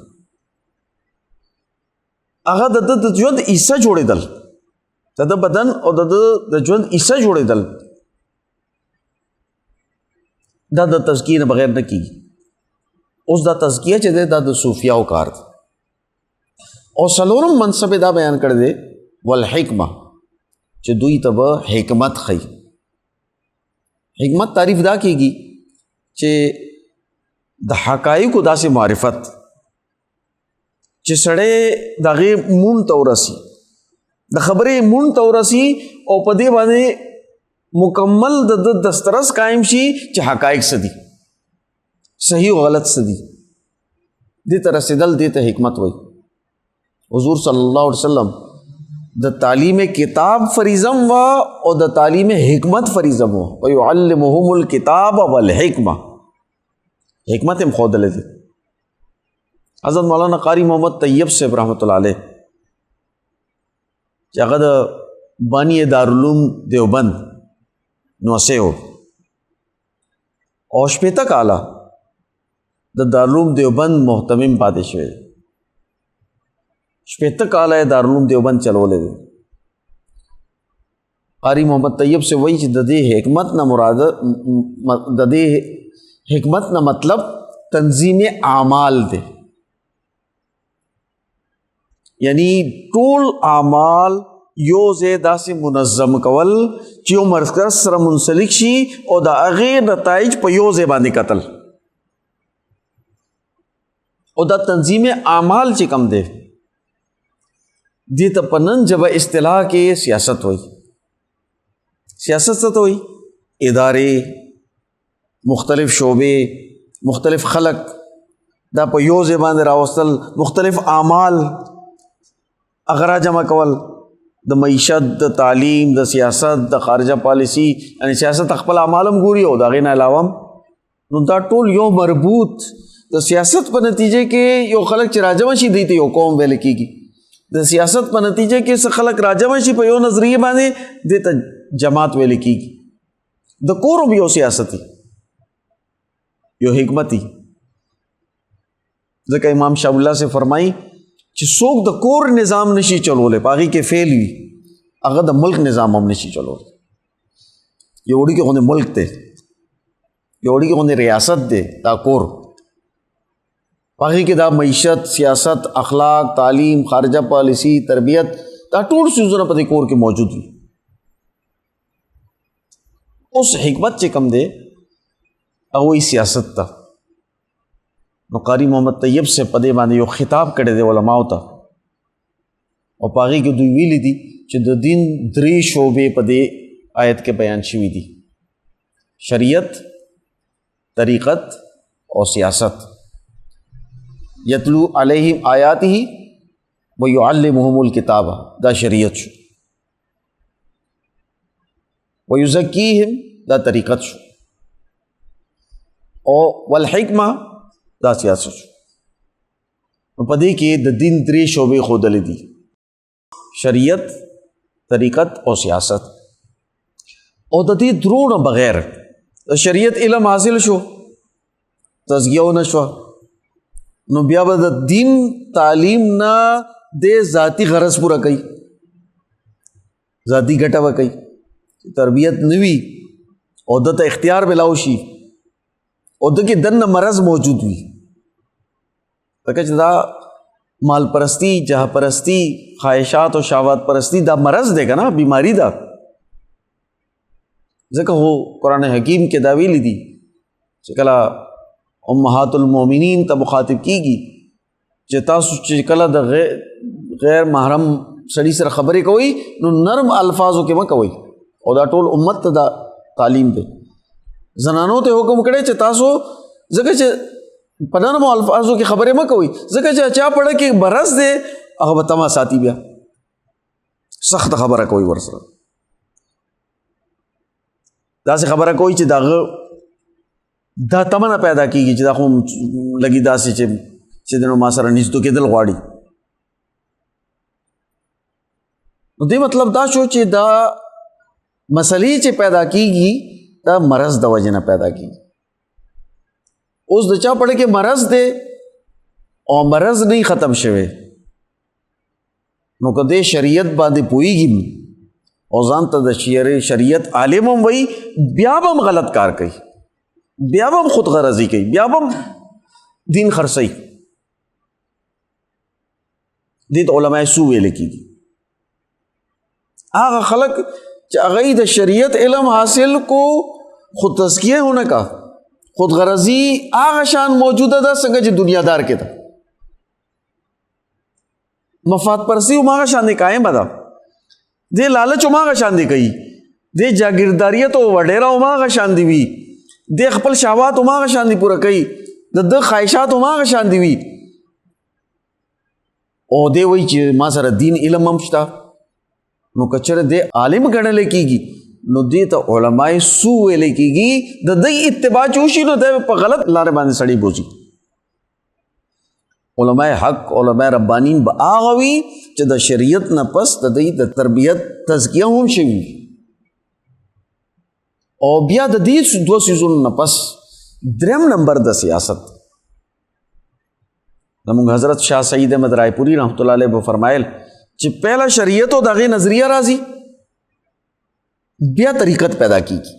هغه د ژوند حصہ جوړېدل د بدن او د ژوند حصہ جوړېدل دا د تزکیه نه بغیر نه کیږي اوس دا تزکیه چې ده دا د صوفیاو کار دی او څلورم منصب دا بیان کړی دی والحکمه چې دوی ته به حکمت ښیي حکمت تعریف دا کیږي چې د حقایقو داسې معرفت چې سړی دغه مون ته ورسي د خبرې مون ته ورسي او په دې باندې مکمل د دسترس قائم شي چې حقایق څه دي صحیح او غلط څه دي دې ته رسېدل دې ته حکمت وایي حضور صلی الله علیه وسلم د تعلیم کتاب فریضم و او د تعلیم حکمت فریضم و ويعلمهم الکتاب والحکمه حکمت هم خودلې دي حضرت مولانا قاری محمد طیب صاحب رحمۃ اللہ علیہ چې هغه د بانی دارالعلوم دیوبند نوسه و او شپېته کاله د دارالعلوم دیوبند محتمم پاتې شوی شپېته کاله دارالعلوم دیوبند چلولې دی قاری محمد طیب سے وایي چې د دې حکمت نه مراد د دې حکمت نه مطلب تنظیم اعمال دی یعنی ټول اعمال یو ځای داسې منظم کول چې یو مرکز سره منسلک شي او د هغې نتایج په یو ځای باندې کتل او دا تنظیم اعمال چې کم دی دې ته په نن ژبه اصطلاح کې سیاست وایي سیاست څه ته وایي ادارې مختلف شعبې مختلف خلق دا په یو ځای باندې راوستل مختلف اعمال اغرا جمع کول د معیشت د تعلیم د سیاست د خارجه پالیسی یعنی سیاست خپل اعمالم ګوري او دا غي نه علاوه نو دا ټول یو مربوط د سیاست په نتیجه کې یو خلک چې راجمع شي دی ته یو قوم ویل کیږي د سیاست په نتیجه کې څه خلک راجمع شي په یو نظریه باندې د ته جماعت ویل کیږي د کور یو سیاستي یو حکمتي ځکه امام شاه الله سے فرمایي چې څوک د کور نظام نشي چلولې پاغي کې فیل وي هغه د ملک نظام هم نشي چلولې یو وړي کې غونې ملک ته یو وړي کې غونې ریاست دی دا کور پاغي کې دا معیشت سیاست اخلاق تعلیم خارجه پالیسی تربیت دا ټول څیزونه په دې کور کې موجود وي اوس حکمت چې کم دی هغه وایي سیاست ته نو قاری محمد طیب سے پدې باندې یو خطاب کړی دی علماو ته او پاغي کې دوی ویلي دي چې د دین درې شعبې پدې آیت کې بیان شوي دي شریعت طریقت او سیاست یتلو علیہم آیاته ویعلمهم الکتاب دا شریعت شو ویزکیہم دا طریقت شو او والحکمہ دا سیاست شو په دې کې د دین درې شعبې ښودلې دي شریعت طریقت او سیاست او د دې درو نه بغیر د شریعت علم حاصل شو تزکیه ونه شوه نو بیا به د دین تعلیم نه د ذاتی غرض پوره کوي ذاتی ګټه به کوي تربیت نوي او دته اختیار بلاو شي او دغه دنه مرض موجود وي لکه چې دا مال پرستی، جاه پرستی، خواہشات او شهوات پرستی دا مرض دی که نه، بیماری ده. ځکه هو قرآن حکیم کې دا ویلي دي چې کله امهات المؤمنین ته مخاطب کیږي چې تاسو چې کله د غیر محرم سړي سره خبرې کوئ نو نرم الفاظو کې مه کوئ. او دا ټول امت ته دا تعلیم دی. زنانو ته حکم کړی چې تاسو ځکه چې په نرمو الفاظو کې خبرې مه کوئ، ځکه چې چا پړه کې برس دی هغه به تما ساتي، بیا سخت خبره کوي ورسره، داسې خبره کوي چې دا تمنه پیدا کیږي چې دا خو لګي داسې چې دنو ما سره نږدې کېدل غواړي. نو دې مطلب دا شو چې دا مسلې چې پیدا کیږي دا مرض د وجې نه پیدا کیږي. اوس د چا پړه کې مرض دی او مرض نه ختم شوی نو که دې شریعت باندې پوهیږي او ځان ته د شریعت عالم هم وایي، بیا به هم غلط کار کوي، بیا به هم خود غرضي کوي، بیا به هم دین خرڅوي. دې ته علماء سو ویل کېږي. هغه خلق چې هغه د شریعت علم حاصل کو خود تزکیه ہونے کا خود غرضی هغه شان موجوده ده څنګه چې دنیادار کې ده. مفاد پرسی هم هغه شان دی قائم ده، دې لالچ هم هغه شان دی کوي، دې جاگیرداریت او وډیرا هم هغه شان دی وي، دې خپل شهوات هم هغه شان دی پوره کوي، د خواهشات هم هغه شان دی وي. او دې وایي چې ما سره دین علم هم شته. نو کچره دې عالم ګڼل کېږي نو دې ته علماء سو ویل کېږي. د دې اتباع چوشي نو د په غلط لارې باندې سړی بوځي. علماء حق، علماء ربانین به هغه وي چې د شریعت نه پس د دې د تربیت تزکیه هم شوي او بیا د دې دوه څیزونو نه پس دریم نمبر د سیاست. زموږ حضرت شاه سید احمد رائے پوری رحمت الله علیه به فرمایل چې پہلا شریعت او دغه نظریه راځي بیا طریقت پیدا کیږي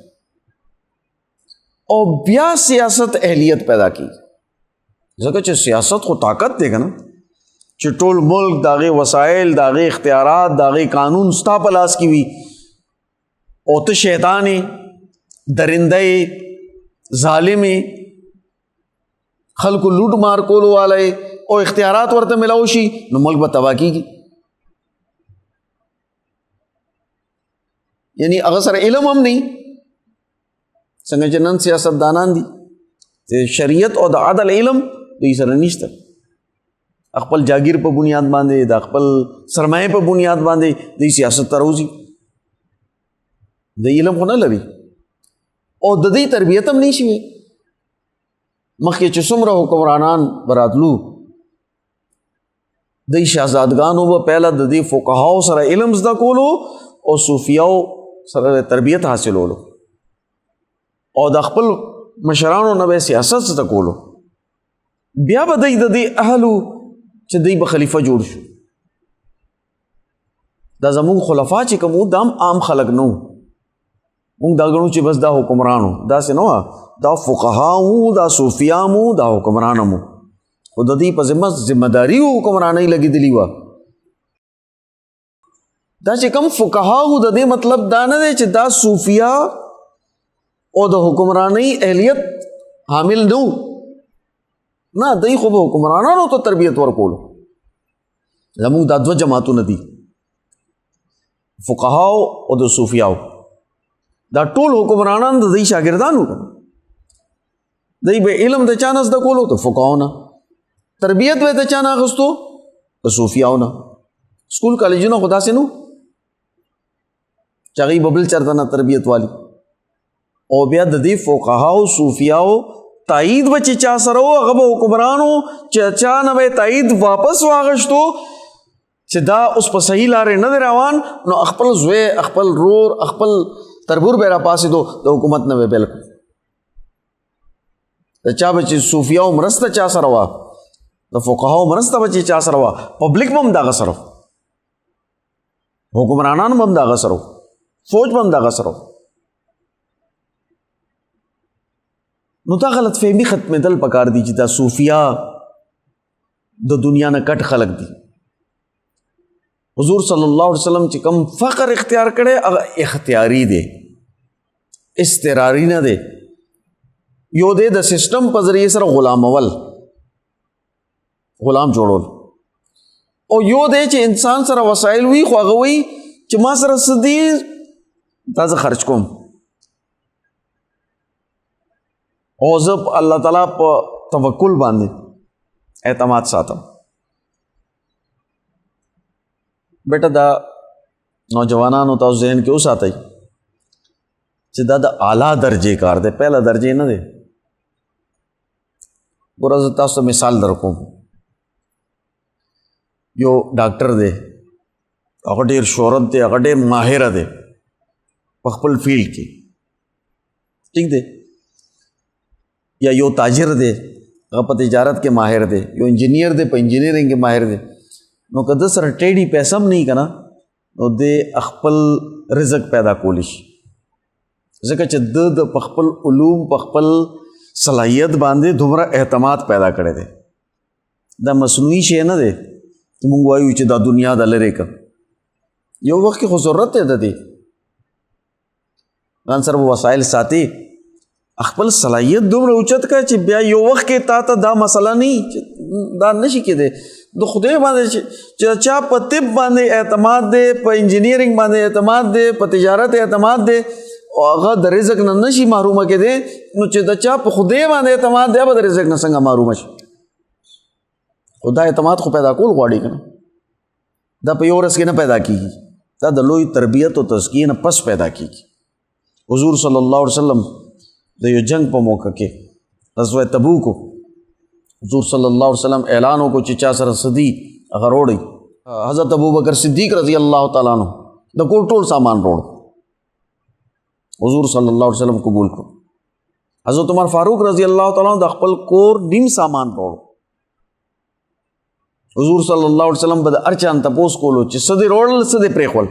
او بیا سیاست اهلیت پیدا کیږي. ځکه چې سیاست خو طاقت دی کنه چې ټول ملک داغه وسایل، داغه اختیارات، داغه قانون ستا په لاس کې وي او ته شیطان درنده ظالم خلکو لوټ مار کولو والے او اختیارات ورته ملاو شي نو ملک به تباہ کیږي. یعنی هغه سره علم هم نه څنګه چې نن سیاستدانان دي چې شریعت او د عدل علم دوی سره نشته، خپل جاگیر په بنیاد باندې، د خپل سرمایه په بنیاد باندې دوی سیاست ته راوځي، د علم خو نه لري او د دې تربیت هم نه شي. مخکې چې څومره حکمرانان براتلو د شاهزادګانو به پهله د دې فقهاو سره علم زده کولو او صوفیاو سره تربیت حاصلولو او د خپل مشرانو نه به سیاست زده کولو. بیا به د دې اهلو چې دوی به خلیفه جوړ شو. دا زموږ خلفا چې کوم دام عام خلق نو موږ دا ګڼو چې بس دا حکمرانو، داسې نه وه، دا فقهاو، دا صوفیامو، دا حکمرانمو، خو د دې په ذمه داري حکمرانۍ لګېدلې وه. دا چې کوم فقهاو د دې مطلب دا نه دی چې دا صوفیا او د حکمرانۍ اهلیت حامل نو، نه، دوی خو به حکمرانانو ته تربیت ورکولو. زموږ دا دوه جماعتونه دي، فقهاو او د صوفیاو. دا ټول حکمرانان د دوی شاګردانو کنه، دوی به علم د چا نه زده کولو؟ د فقهاو نه. تربیت به د چا نه اخیستو؟ د صوفیاو نه. سکول کالجونه خو داسې نو چې هغوی به بل چېرته نه تربیت والي. او بیا د دې فقهاو صوفیاو تایید به چې چا سره و هغه به حکمرانو چې چا نه به تایید واپس واغشتو چې دا اوس په صحیح لارې نه دی روان نو خپل زوی، خپل رور، خپل تربور به راپاسېدو د حکومت نه به پیل کړو. د چا به چې صوفیاو مرسته چا سره وه، د فقهاو مرسته به چې چا سره وه، پبلک به هم دغه سره، حکمرانان به هم دغه سره، فوج به هم دغه سره. نو دا غلط فهمي ختمېدل پکار دي چې دا صوفیا د دنیا نه کټ خلق دي. حضور صلی الله علیه وسلم چې کوم فقر اختیار کړي هغه اختیاري دی، استراری نه دی. یو دی د سسٹم په ذریعه سره غلامول، غلام جوړول، او یو دی چې انسان سره وسایل وي خو هغه وي چې ما سره څه دي دا زه خرچ کوم، او زه الله تعالی په توکل باندې اعتماد ساتم. بیٹا دا نوجوانانو تاسو ذہن کې وساتئ چې دا د اعلیٰ درجې کار دی، پہلا درجې نه دی. ګوره زه تاسو ته مثال در کوم. یو ډاکټر دی، هغه ډېر شهرت دی، هغه ډېر ماهره دی په خپل فیلډ کې، ٹھیک دی. یا یو تاجر دی، هغه په تجارت کې ماهر دی. یو انجینیر دی، په انجینیرنګ کې ماهر دی. نو که د سره ټیډي پیسه هم نه کنه نو د خپل رزق پیدا کولی شي، ځکه چې د په خپل علوم په خپل صلاحیت باندې دومره اعتماد پیدا کړی دی. دا مصنوعي شی نه دی چې موږ وایو چې دا دنیا د لرې که یو وخت کې خو ضرورت دی د دې ځان سره وسایل ساتي، خپل صلاحیت دومره اوچت کړه چې بیا یو وخت کې تا ته دا مسله نه دا نشي کېدی. د خدای باندې چې چا په طب باندې اعتماد دی، په انجینیرنګ باندې اعتماد دی، په تجارت اعتماد دی، او هغه د رزق نه نشي محرومه کېدی، نو چې د چا په خدای باندې اعتماد دی به د رزق نه څنګه محرومه شي؟ خدا اعتماد خو پیدا کول غواړي که نه، دا په یو ورځ کې نه پیدا کېږي، دا د لوی تربیت او تزکیې نه پس پیدا کېږي. حضور صلی الله علیه وسلم د یو جنگ په موقع کې غزوه تبوک حضور صلی الله علیه وسلم اعلان وکړو چې چا سره صدی هغه روړی. حضرت ابوبکر صدیق رضی الله تعالی عنہ د کور ټول سامان روړ، حضور صلی الله علیه وسلم قبول کړو. حضرت عمر فاروق رضی الله تعالی عنہ د خپل کور نیم سامان روړ. حضور صلی الله علیه وسلم به د هر چا نه تپوس کولو چې څه دې روړل څه دې پرېښول.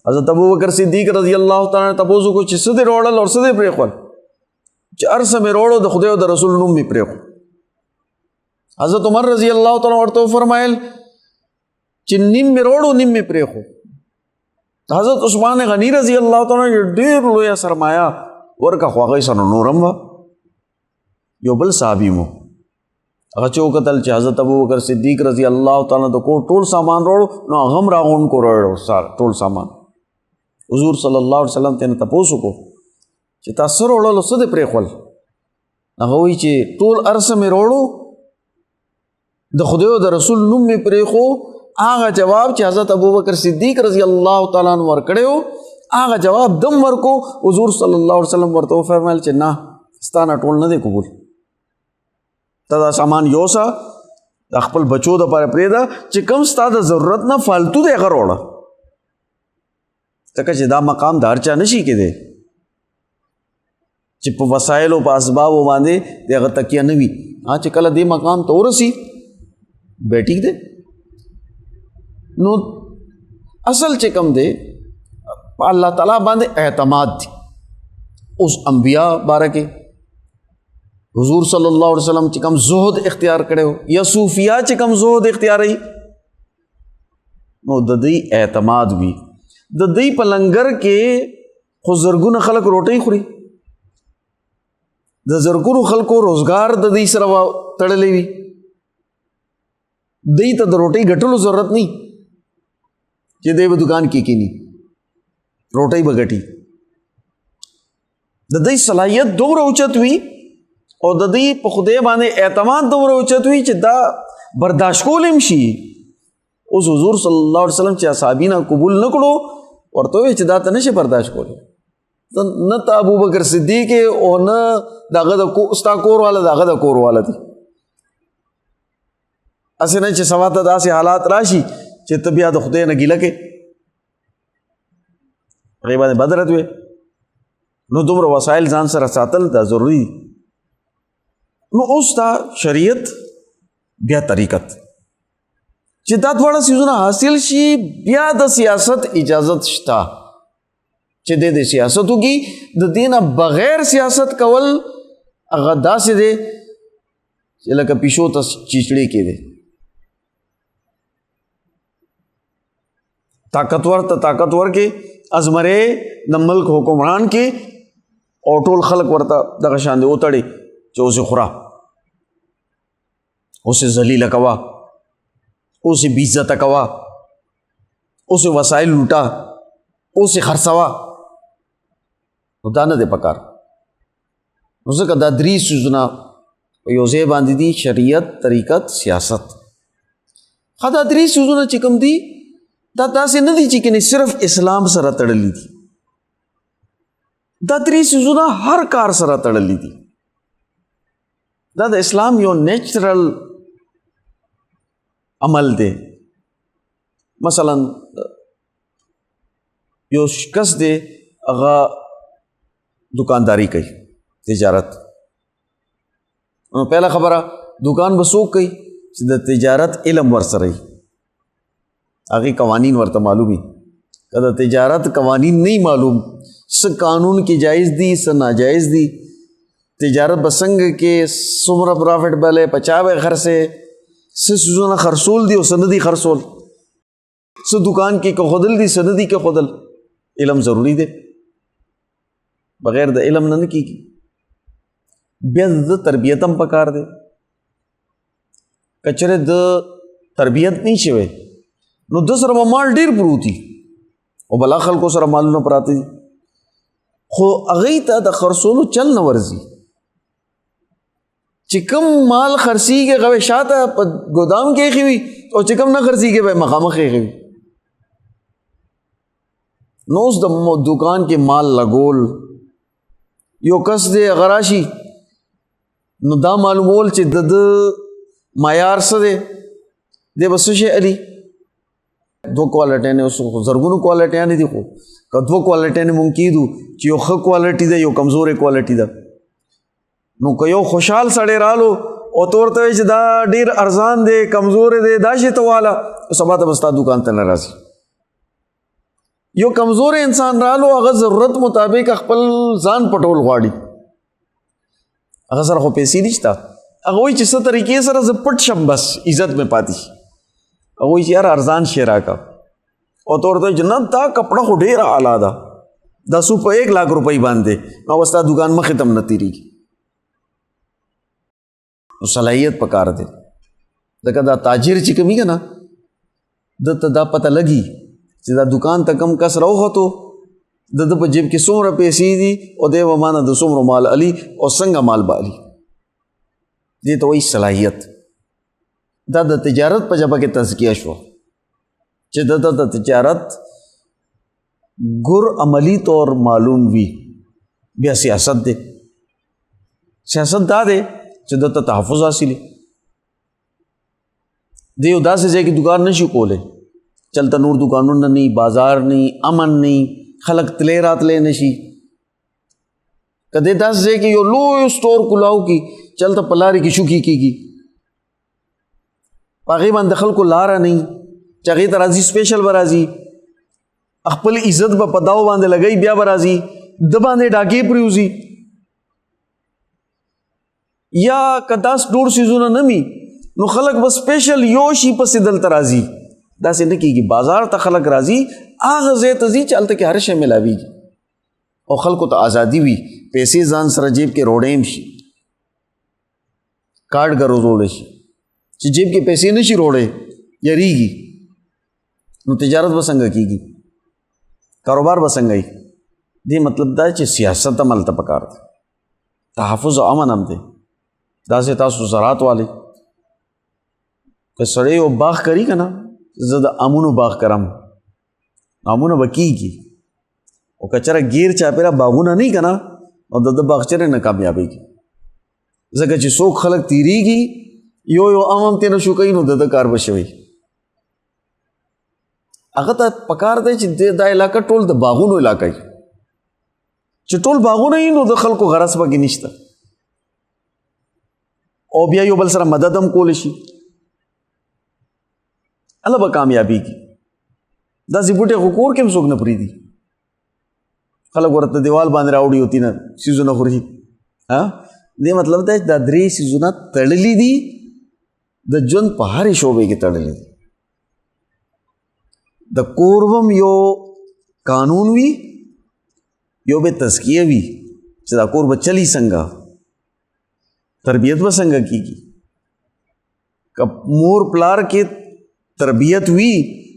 حضرت ابوبکر صدیق رضی الله تعالی عنہ تپوس وکړو چې څه دې روړل او څه دې پرېښول، چې هر څه مې روړو د خدای او د رسول نوم مې پرېښو. حضرت عمر رضی الله تعالی عنہ ورته وفرمایل چې نیم مې روړو نیم مې پرېښو. حضرت عثمان غنی رضی الله تعالی عنہ ډېر لویه سرمایه ورکه خو هغې سره نورم وه. یو بل صحابي مو هغه چې وکتل چې حضرت ابوبکر صدیق رضی الله تعالی عنہ د کور ټول سامان روړو نو هغه هم راغونډ کو روړو ټول سامان. حضور صلی الله علیه وسلم ته تپوس وکړو چې تا څه روړلو څه دې پرېښول؟ هغه وایي چې ټول هر څه مې روړو د خدای او د رسول نوم مې پرېښو. هغه جواب چې حضرت ابوبکر صدیق رضی الله تعالی عنہ ورکړی و هغه جواب دم ورکو. حضور صلی الله علیه وسلم ورته وفرمایل چې نه ستا نه ټول نه دی قبول، ته دا سامان یوسه د خپل بچو دپاره پرېږده چې کوم ستا د ضرورت نه فالتو دی هغه روړه، ځکه چې دا مقام د هر چا نشي کېدی چې په وسایلو په اسبابو باندې د هغه تکیه نه وي. چې کله دې مقام ته ورسي بیا ټیک دی. نو اصل چې کوم دی په الله تعالی باندې اعتماد دی. اوس انبیاء باره کې حضور صلی الله علیه وسلم چې کوم زہد اختیار کړی و یا صوفیاء چې کوم زہد اختیاروي نو د دوی اعتماد وي. د دوی په لنګر کې خو زرګونه خلک روټۍ خوري، د زرګونو خلکو روزګار د دوی سره تړلی وي، دوی ته د روټۍ ګټلو ضرورت نه چې دی به دکان کې کینی روټۍ به ګټي. د دوی صلاحیت دومره اوچت وي او د دوی په خدای باندې اعتماد دومره اوچت وي چې دا برداشت کول هم شي. اوس حضور صلی الله علیه وسلم چې اصحابینا قبول نه کړو ورته وایي چې دا ته نشي برداشت کولی، نه ته ابوبکر صدیق او نه دغه د ستا کور والا دغه د کور والا دی. هسې نه چې سبا ته داسې حالات راشي چې ته بیا د خدای نه ګیله کې هغې باندې بدرت وې. نو دومره وسایل ځان سره ساتل دا ضروري دي. نو اوس دا شریعت بیا طریقت چې دا دواړه څیزونه حاصل شي بیا د سیاست اجازت شته چې د سیاست وکړي. د دې نه بغیر سیاست کول هغه داسې دی چې لکه پیشو ته چیچړې کېدې. طاقتور ته طاقتور کې ازمرې د ملک حکمران کې او ټول خلق ورته دغه شان دی وتړي چې اوسې خورا، اوسې ذلیله کوا، اوسې بې عزته کوا، اوسې وسایل لوټا، اوسې خرڅوا. نو دا نه دی پکار. نو ځکه دا درې څیزونه په یو ځای باندې دي: شریعت، طریقت، سیاست. ښه دا درې څیزونه چې کوم دي دا داسې نه دي چې کنې صرف اسلام سره تړلي دي. دا درې څیزونه هر کار سره تړلي دي. دا د اسلام یو نیچرل عمل دی. مثلا یو کس دی هغه دکانداری کوي، تجارت. نو پہلا خبره دکان به څوک کوي چې د تجارت علم ورسره وي، هغې قوانین ورته معلوم وي. که د تجارت قوانین نه معلوم، څه قانون کې جایز دي څه ناجایز دي، تجارت به څنګه کې څومره پرافټ بله په چا به خرڅې، څه څیزونه خرڅول دي او څه نه دي خرڅول، څه دکان کې کېښودل دي څه نه دي کېښودل، علم ضروري دی. بغیر د علم نه کېږي. بیا د تربیت هم پکار دی. که چېرې د تربیت نه شوی نو د سره به مال ډېر پروت وي او بلا خلکو سره مالونه پراته دي، خو هغوی ته د خرڅولو چل نه ورځي. چې کوم مال خرڅېږي هغه به شاته په ګودام کې ایښي وي او چې کوم نه خرڅېږي به یې مخامخ ایښي وي. نو اوس د دکان کې مال لګول، یو کس دی هغه راشي نو دا معلومول چې د معیار څه دی، دی به څه شی علي. دو کوالټیانې اوس زرګونو کوالټیانې دي، خو که دوه کوالټیانې مونږ کېدو چې یو ښه کوالټي ده یو کمزورې کوالټي ده، نو که یو خوشحال سړی رالو او ته ورته وایي چې دا ډېر ارزان دی کمزورې دی دا شی ته واله، سبا ته به ستا دکان ته نه راځي. یو کمزورې انسان رالو هغه ضرورت مطابق خپل ځان پټول غواړي، هغه سره خو پیسې نشته، هغه وایي چې څه طریقې سره زه پټ شم بس عزت مې پاتې شي. هغه وایي چې یار ارزان شی راکړه او ته ورته وایي چې نه دا کپړه خو ډېره اعلی ده، دا سو په 1 लाख روپۍ باندې، نو به ستا دکان مخې ته هم نه تېرېږي. نو صلاحیت پکار دی. ځکه دا تاجر چې کوم وي که نه ده ته دا پته لګي چې دا دکان ته کم کس راوختو د ده په جیب کې څومره پیسې دي او دی به مانه د څومره مال علي او څنګه مال به علي. دې ته وایي صلاحیت. دا د تجارت په ژبه کې تزکیه شوه چې د تجارت ګور عملی طور معلوم وي. بیا سیاست دی. سیاست دا دی چې د ته تحفظ حاصلي. دی یو داسې ځای کې دکان نشي کولی، چلته نور دکانونه نه، بازار نه، امن نه، خلک تلې راتلې نشي. که دی داسې ځای کې یو لوی سټور کلاو کی چلته په لارې کې شوکي کېږي، په هغې باندې خلکو لاره نه چې هغې ته راځي سپیشل به راځي، خپل عزت به په داو باندې لګوي، بیا به راځي د باندې ډاکې پرېوځي. یا که داس ډور سیزونه نه وي نو خلک به سپیشل یو شي پسې دلته راځي. داسې نه کېږي. بازار ته خلک راځي هغه ځای ته ځي چې هلته کې هر شی ملاویږي او خلکو ته ازادي وي، پیسې ځان سره جیب کې روړې هم شي، کارډ ګرځولی شي. چې جیب کې پیسې نه شي روړې یریږي نو تجارت به څنګه کېږي، کاروبار به څنګه وي. دې مطلب دا چې سیاست هم هلته پکار دی، تحفظ او امن هم دی. داسې تاسو زراعت والی که سړی یو باغ کری که نه، زه د امونو باغ کرم، امونه به کېږي. او که چېرې ګیر چاپېره باغونه نه وي که نه نو د ده باغ چېرې نه کامیابېږي. ځکه چې څوک خلک تېرېږي یو ام هم ترې نه شو کوي نو د ده کار به شوی. هغه ته پکار دی چې دا علاقه ټول د باغونو علاقه وي. چې ټول باغونه وي نو د خلکو غرض پکې نشته او بیا یو بل سره مدد هم کولی شي، هله به کامیابېږي. داسې بوټی خو کور کې هم څوک نه پرېږدي، خلک ورته دیوال باندې راوړي وتي نه څیزونه خوري. دې مطلب دا د درې سیزونه تړلي دي د ژوند په هرې شعبې کې تړلي دي. د کور هم یو قانون وي، یو به تزکیه وي چې دا کور به چلی څنګه، تربیت به څنګه کیږي. که مور پلار کې تربیت وي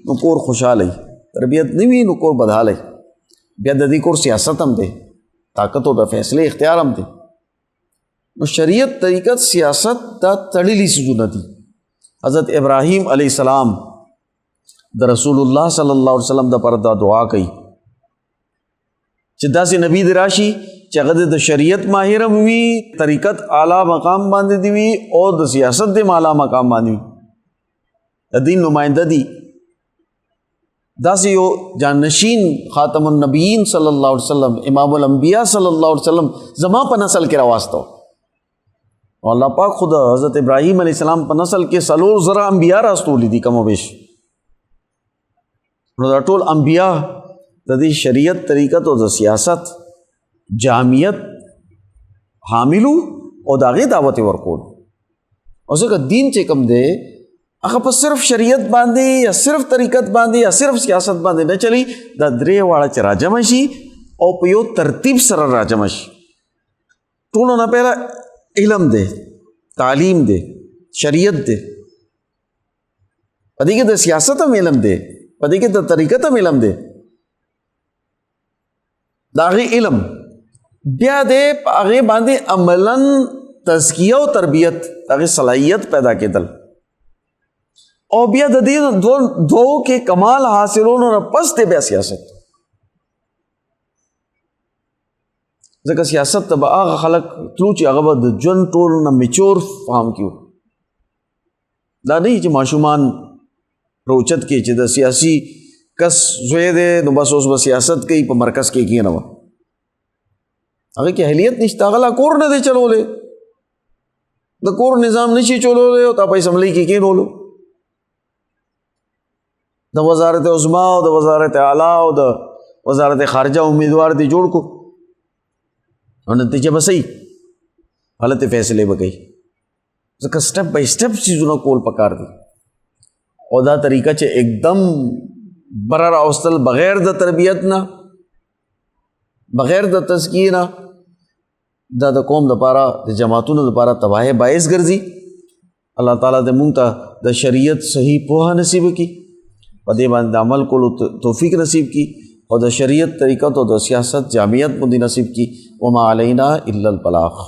نو کور خوشحاله وي، تربیت نه وي نو کور بدحاله وي. بیا د دې کور سیاست هم دی، طاقت او د فیصلې اختیار هم دی. نو شریعت، طریقت، سیاست دا تړلي څیزونه دي. حضرت ابراهیم علیہ السلام د رسول الله صلی الله علیه وسلم د پر دا دعا کوي چې داسې نبی دی راشي چې هغه د شریعت ماهر هم وي، طریقت اعلی مقام باندې دی وي او د سیاست د اعلی مقام باندې وي، د دین نمائنده دی. داسې یو جانشین خاتم النبیین صلی الله علیه وسلم، امام الانبیاء صلی الله علیه وسلم زما په نسل کې راواستو. او الله پاک خدا حضرت ابراهیم علیہ السلام په نسل کې 4,000 انبیاء راستولی دي کم و بیش. نو دا ټول انبیاء د دې شریعت، طریقت او د سیاست جامعیت حاملو او د هغې دعوت یې ورکول. او ځکه دین چې کوم دی هغه په صرف شریعت باندې یا صرف طریقت باندې یا صرف سیاست باندې نه چلی، دا درې واړه چې راجمع شي او په یو ترتیب سره راجمع شي. ټولو نه پهله علم دی، تعلیم دی، شریعت دی، په دې کې د سیاست هم علم دی، په دې کې د طریقت هم علم دی، د هغې علم بیا دی په هغې باندې عملاً تزکیه او تربیت، هغې صلاحیت پیدا کېدل. او بیا د دې دوو کې کمال حاصلولو نه پس دی بیا سیاست. ځکه سیاست ته به هغه خلک تلو چې هغه به د ژوند ټول نه میچور فهم کړي. دا نه چې ماشومان روچت کې چې د سیاسي کس زوی دی نو بس اوس به سیاست کوي، په مرکز کې کېنوه، هغه کې اهلیت نشته، هغه لا کور نه دی چلولی، د کور نظام نشي چلولی او تا په اسمبلی کې کېنولو. د وزارت عظما او د وزارت اعلی او د وزارت خارجه امیدوار دی جوړ کو او نتیجه به صحیح غلطې فیصلې به کوي. ځکه سټپ بای سټپ چیزونه کول پکار دي. او دا طریقه چې एकदम بره راوستل بغیر د تربیت نه، بغیر د تزکیې نه، دا د قوم دپاره، د جماعتونو دپاره تباہی باعث ګرځي. الله تعالیٰ دې مونږ ته د شریعت صحیح پوهه نصیب کړي، په دې باندې عمل کولو توفیق نصیب کړي، او د شریعت، طریقت او د سیاست جامعیت مو دې نصیب کړي. وما علینا الا البلاغ.